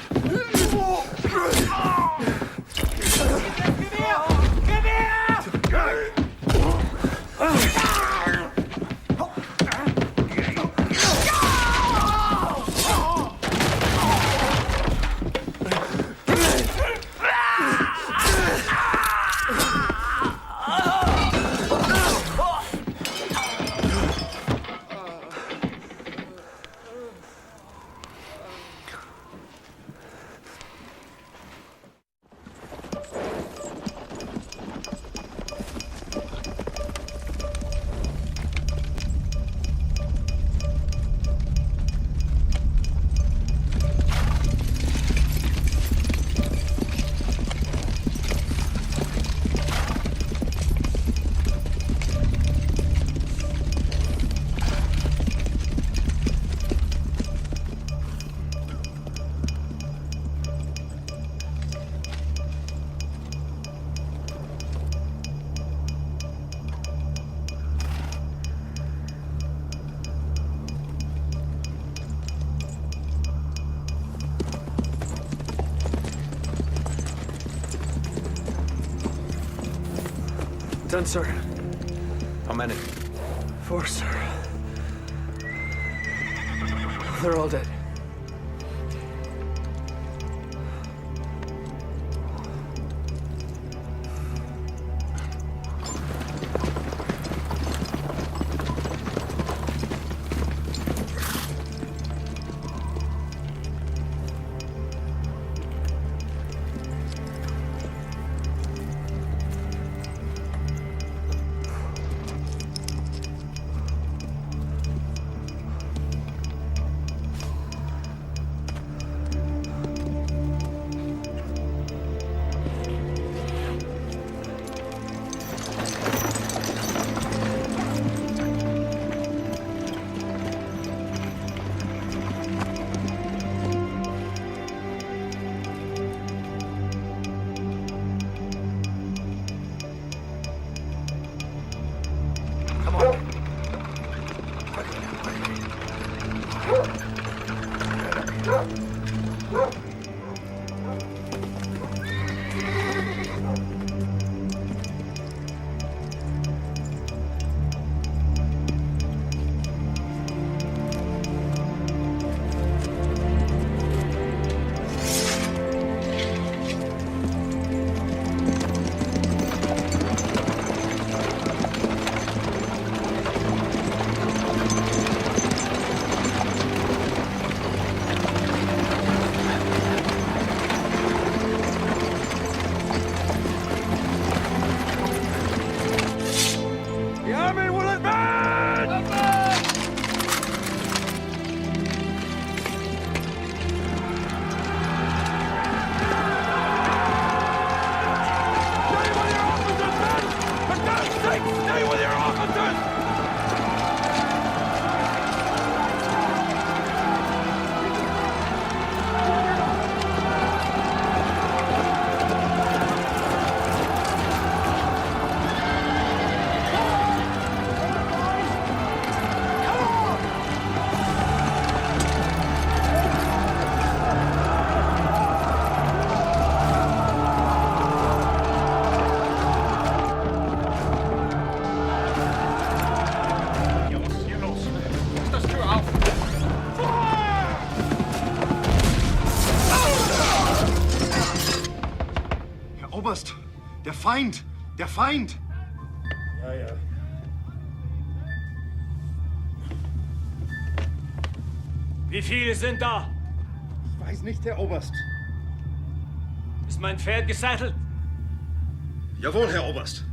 Done, sir. How many? 4, sir. They're all dead. Oberst! Der Feind! Der Feind! Ja, ja. Wie viele sind da? Ich weiß nicht, Herr Oberst. Ist mein Pferd gesattelt? Jawohl, Herr Oberst.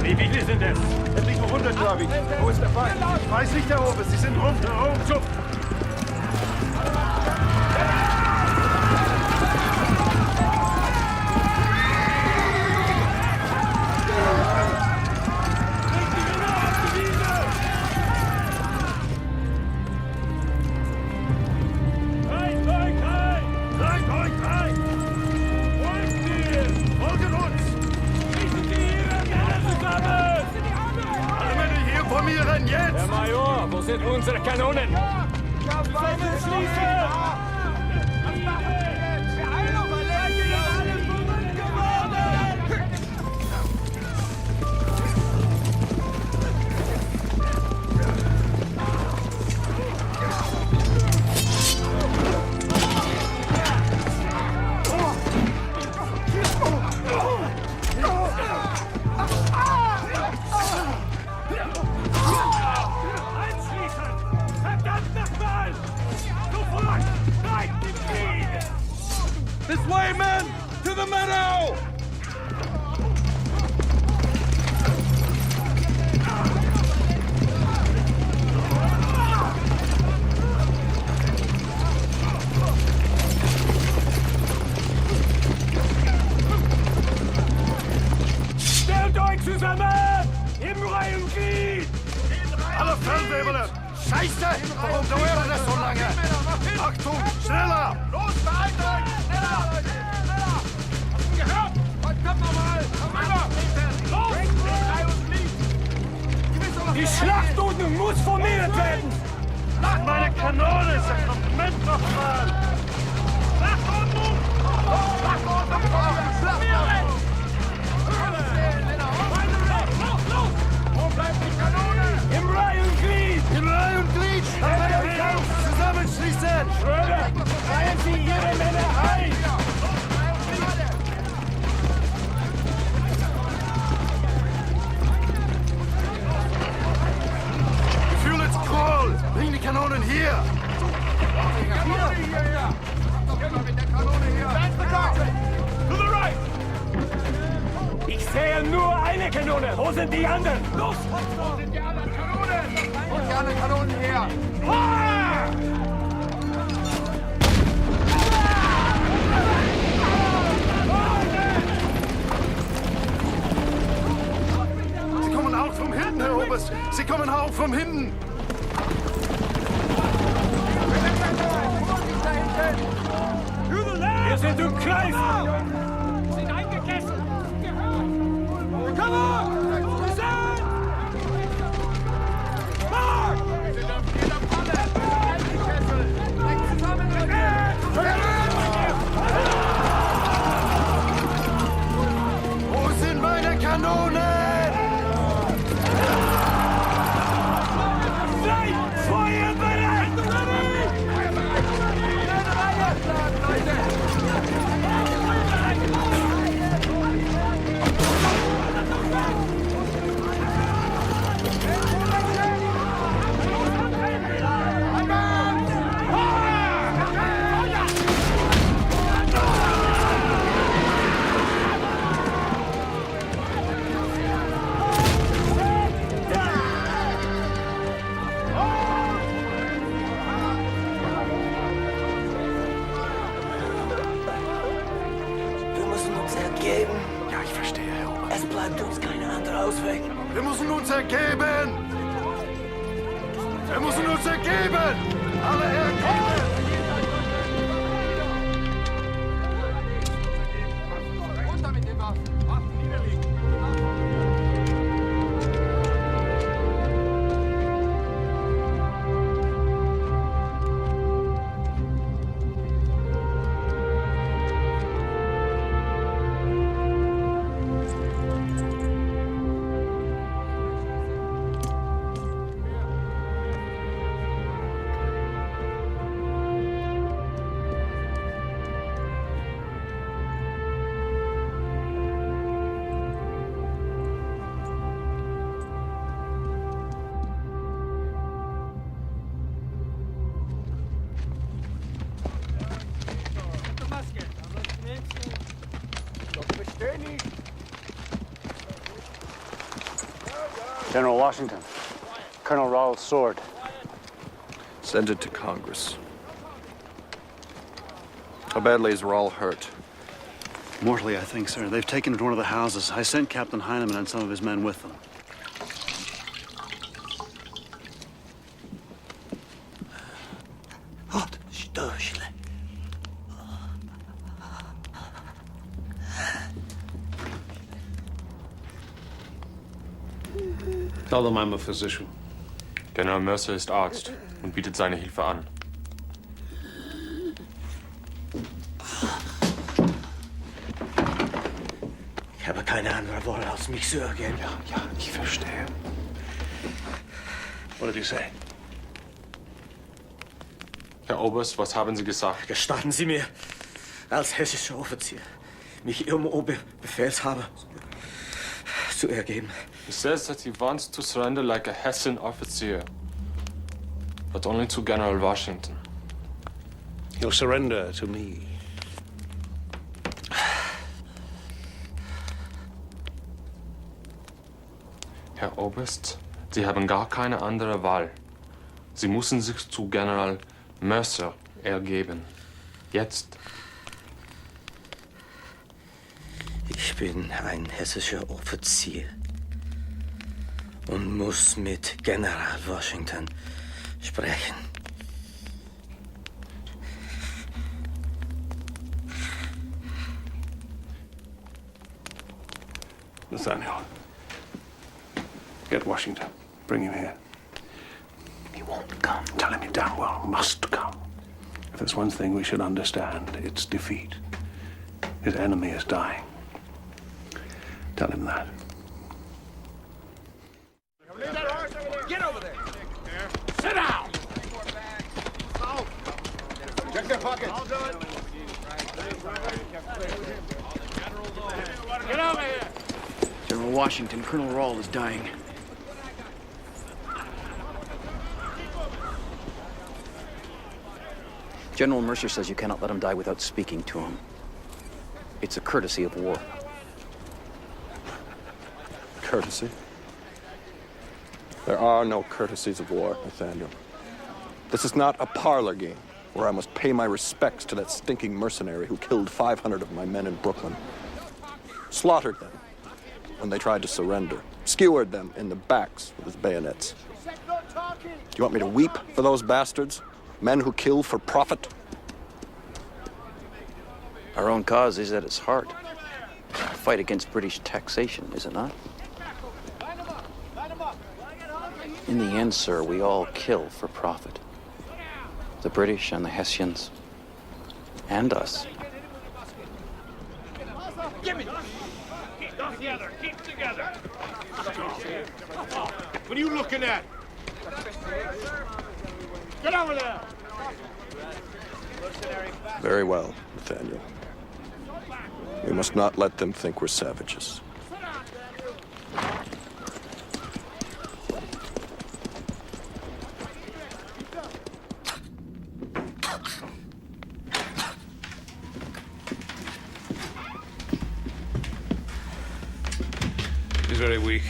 Wie viele sind es? Etliche 100, glaube ich. Wo ist der Feind? Ich weiß nicht, Herr Oberst. Sie sind rundherum. Herr Major, wo sind unsere Kanonen? This way, men! To the meadow! Stellt euch zusammen! Im Reihenglied! Alle Feldwebel! Scheiße! Warum dauert das so lange? Achtung! Schneller! Los, beeilt euch! Schneller! Schneller! Gehört! Kommt nochmal! Los! Die Schlachtordnung muss formiert werden! Meine Kanone ist ein Kompliment nochmal! Schlachtordnung! Schlachtordnung! Schlachtordnung! Los! Wo bleibt die Kanone? Im Reihenglied! Im Reihenglied! Zusammenschließen! Schröder, reihen Sie Ihre Männer ein! Gefühl, it's cold! Bring die Kanonen hier! Kanone hier! meine Kanone! Wo sind die anderen? Los! Wo sind die anderen Kanonen? Und die anderen Kanonen her! Sie kommen auch von hinten, Herr Oberst. Sie kommen auch von hinten. Wir sind umkreist! Wir sind eingekesselt! Komm on! Zusammen! Mark! Wir sind auf jeder Falle! Eingekesselt! Direkt zusammen! Wo sind meine Kanonen? Seid feuerbereit! Wir müssen uns ergeben. Ja, ich verstehe, Herr Oberst. Es bleibt uns keine andere Ausweg. Wir müssen uns ergeben! Wir müssen uns ergeben! Alle ergeben! Runter mit den Waffen! Waffen niederlegen! General Washington, Colonel Raoul's sword. Send it to Congress. How badly is Raoul hurt? Mortally, I think, sir. They've taken him to one of the houses. I sent Captain Heineman and some of his men with them. Hot, störsle. Tell them I'm a physician. General Mercer ist Arzt und bietet seine Hilfe an. Ich habe keine andere Wahl, als mich zu ergeben. Ja, ich verstehe. What did he say? Herr Oberst, was haben Sie gesagt? Gestatten Sie mir, als hessischer Offizier, mich Ihrem Oberbefehlshaber zu ergeben. He says that he wants to surrender like a Hessian officer, but only to General Washington. He'll surrender to me. Herr Oberst, Sie haben gar keine andere Wahl. Sie müssen sich zu General Mercer ergeben. Jetzt. Ich bin ein hessischer Offizier und muss mit General Washington sprechen. Nathaniel, get Washington. Bring him here. He won't come. Tell him he damn well must come. If there's one thing we should understand, it's defeat. His enemy is dying. Tell him that. Get over there! Sit down! Check their pockets. I'll do it. Get over here! General Washington, Colonel Raoul is dying. General Mercer says you cannot let him die without speaking to him. It's a courtesy of war. Courtesy? There are no courtesies of war, Nathaniel. This is not a parlor game where I must pay my respects to that stinking mercenary who killed 500 of my men in Brooklyn. Slaughtered them when they tried to surrender. Skewered them in the backs with his bayonets. Do you want me to weep for those bastards? Men who kill for profit? Our own cause is at its heart. A fight against British taxation, is it not? In the end, sir, we all kill for profit. The British and the Hessians, and us. Give me! Keep together! Keep together! What are you looking at? Get over there! Very well, Nathaniel. We must not let them think we're savages. He's very weak.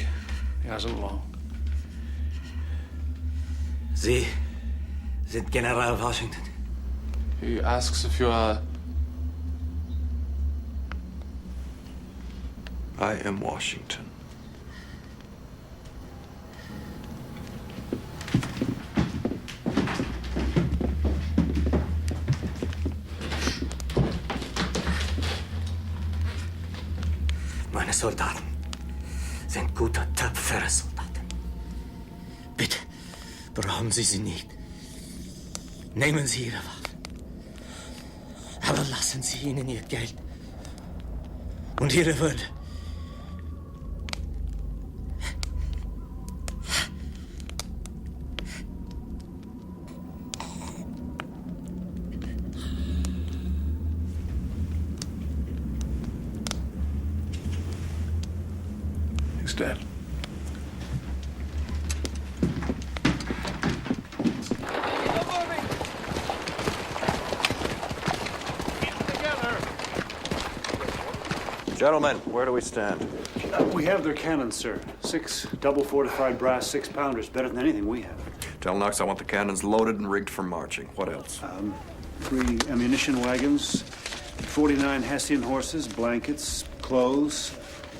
He hasn't long. Sie sind General Washington. He asks if you are... I am Washington. Meine Soldaten sind gute, tapfere Soldaten. Bitte, brauchen Sie sie nicht. Nehmen Sie Ihre Waffen. Aber lassen Sie ihnen ihr Geld und ihre Würde. He's dead. Gentlemen, where do we stand? We have their cannons, sir. 6 double-fortified brass 6-pounders. Better than anything we have. Tell Knox I want the cannons loaded and rigged for marching. What else? 3 ammunition wagons, 49 Hessian horses, blankets, clothes,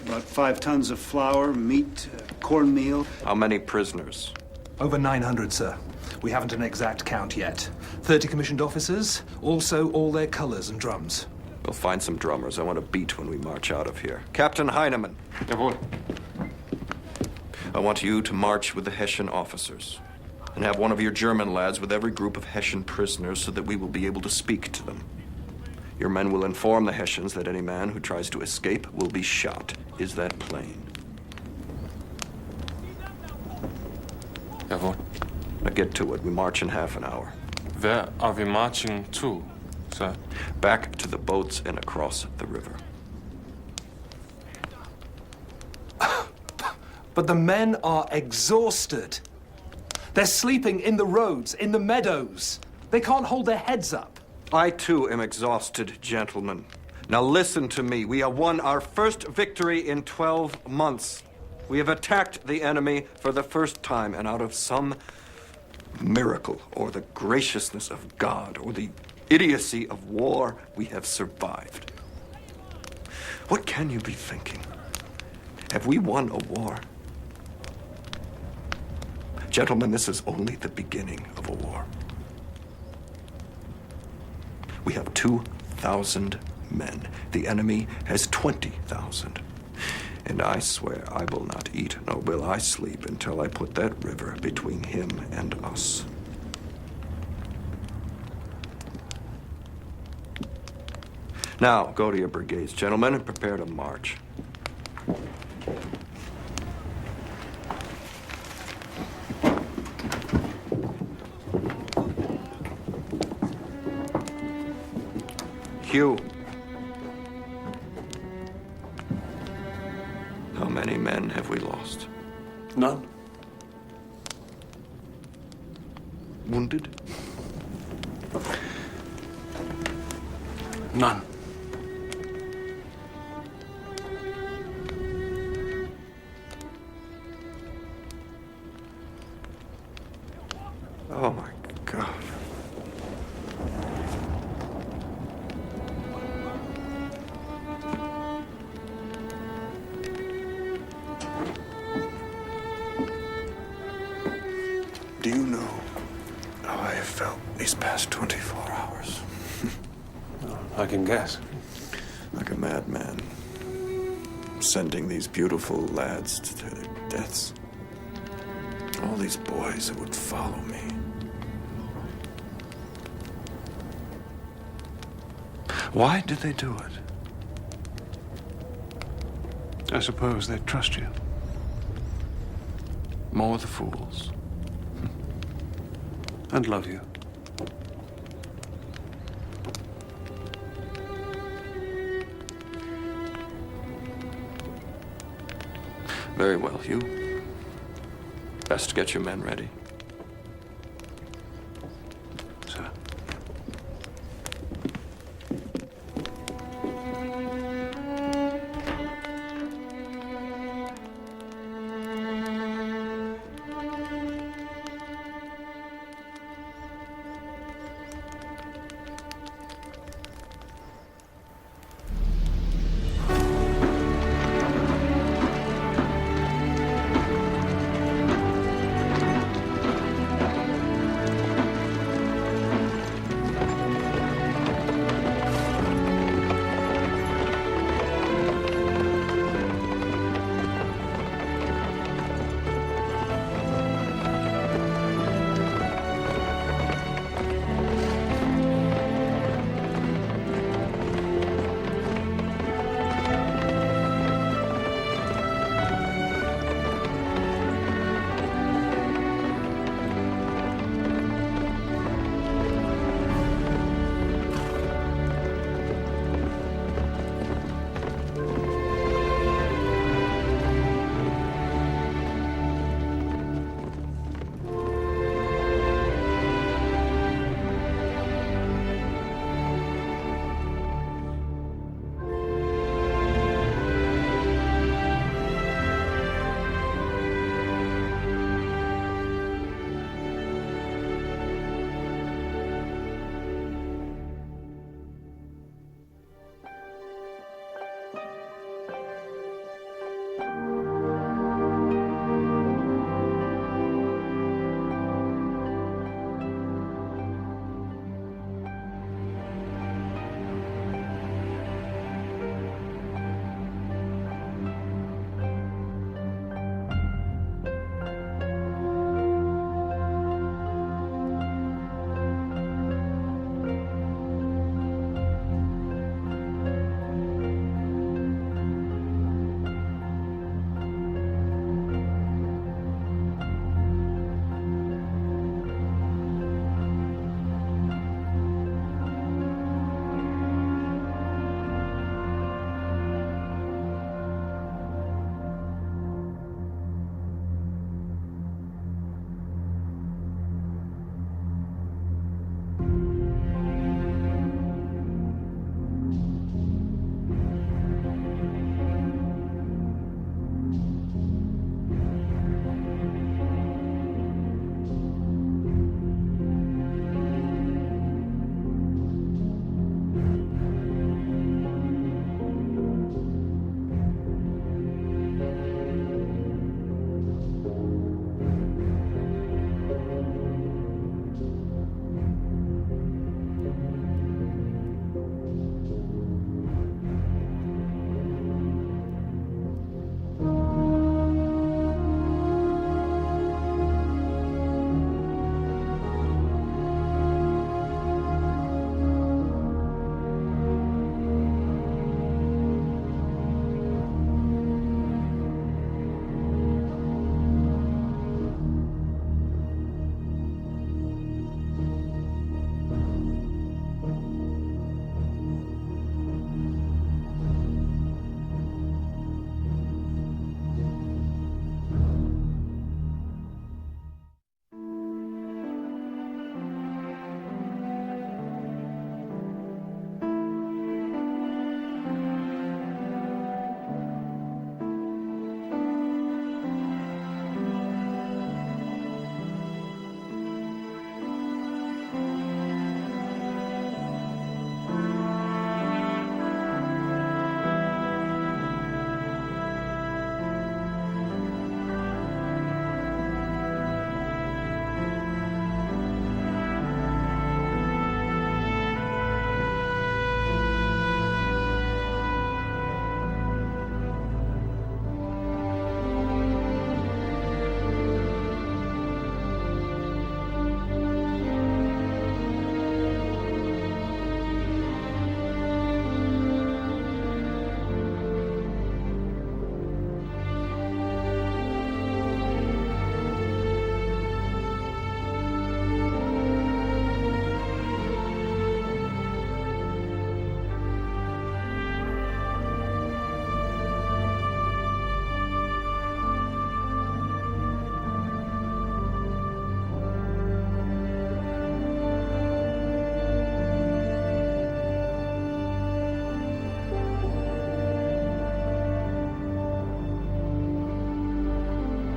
about 5 tons of flour, meat, cornmeal. How many prisoners? Over 900, sir. We haven't an exact count yet. 30 commissioned officers, also all their colors and drums. We'll find some drummers. I want a beat when we march out of here. Captain Heinemann. Jawohl. I want you to march with the Hessian officers. And have one of your German lads with every group of Hessian prisoners so that we will be able to speak to them. Your men will inform the Hessians that any man who tries to escape will be shot. Is that plain? Jawohl. Now get to it. We march in half an hour. Where are we marching to, sir? Back to the boats and across the river. But the men are exhausted. They're sleeping in the roads, in the meadows. They can't hold their heads up. I, too, am exhausted, gentlemen. Now listen to me. We have won our first victory in 12 months. We have attacked the enemy for the first time, and out of some miracle, or the graciousness of God, or the idiocy of war, we have survived. What can you be thinking? Have we won a war? Gentlemen, this is only the beginning of a war. We have 2,000 men. The enemy has 20,000. And I swear I will not eat, nor will I sleep until I put that river between him and us. Now, go to your brigades, gentlemen, and prepare to march. Hugh. How many men have we lost? None. Wounded? None. these past 24 hours? I can guess. Like a madman, sending these beautiful lads to their deaths. All these boys who would follow me. Why did they do it? I suppose they trust you. More the fools. And love you. Very well, Hugh. Best get your men ready.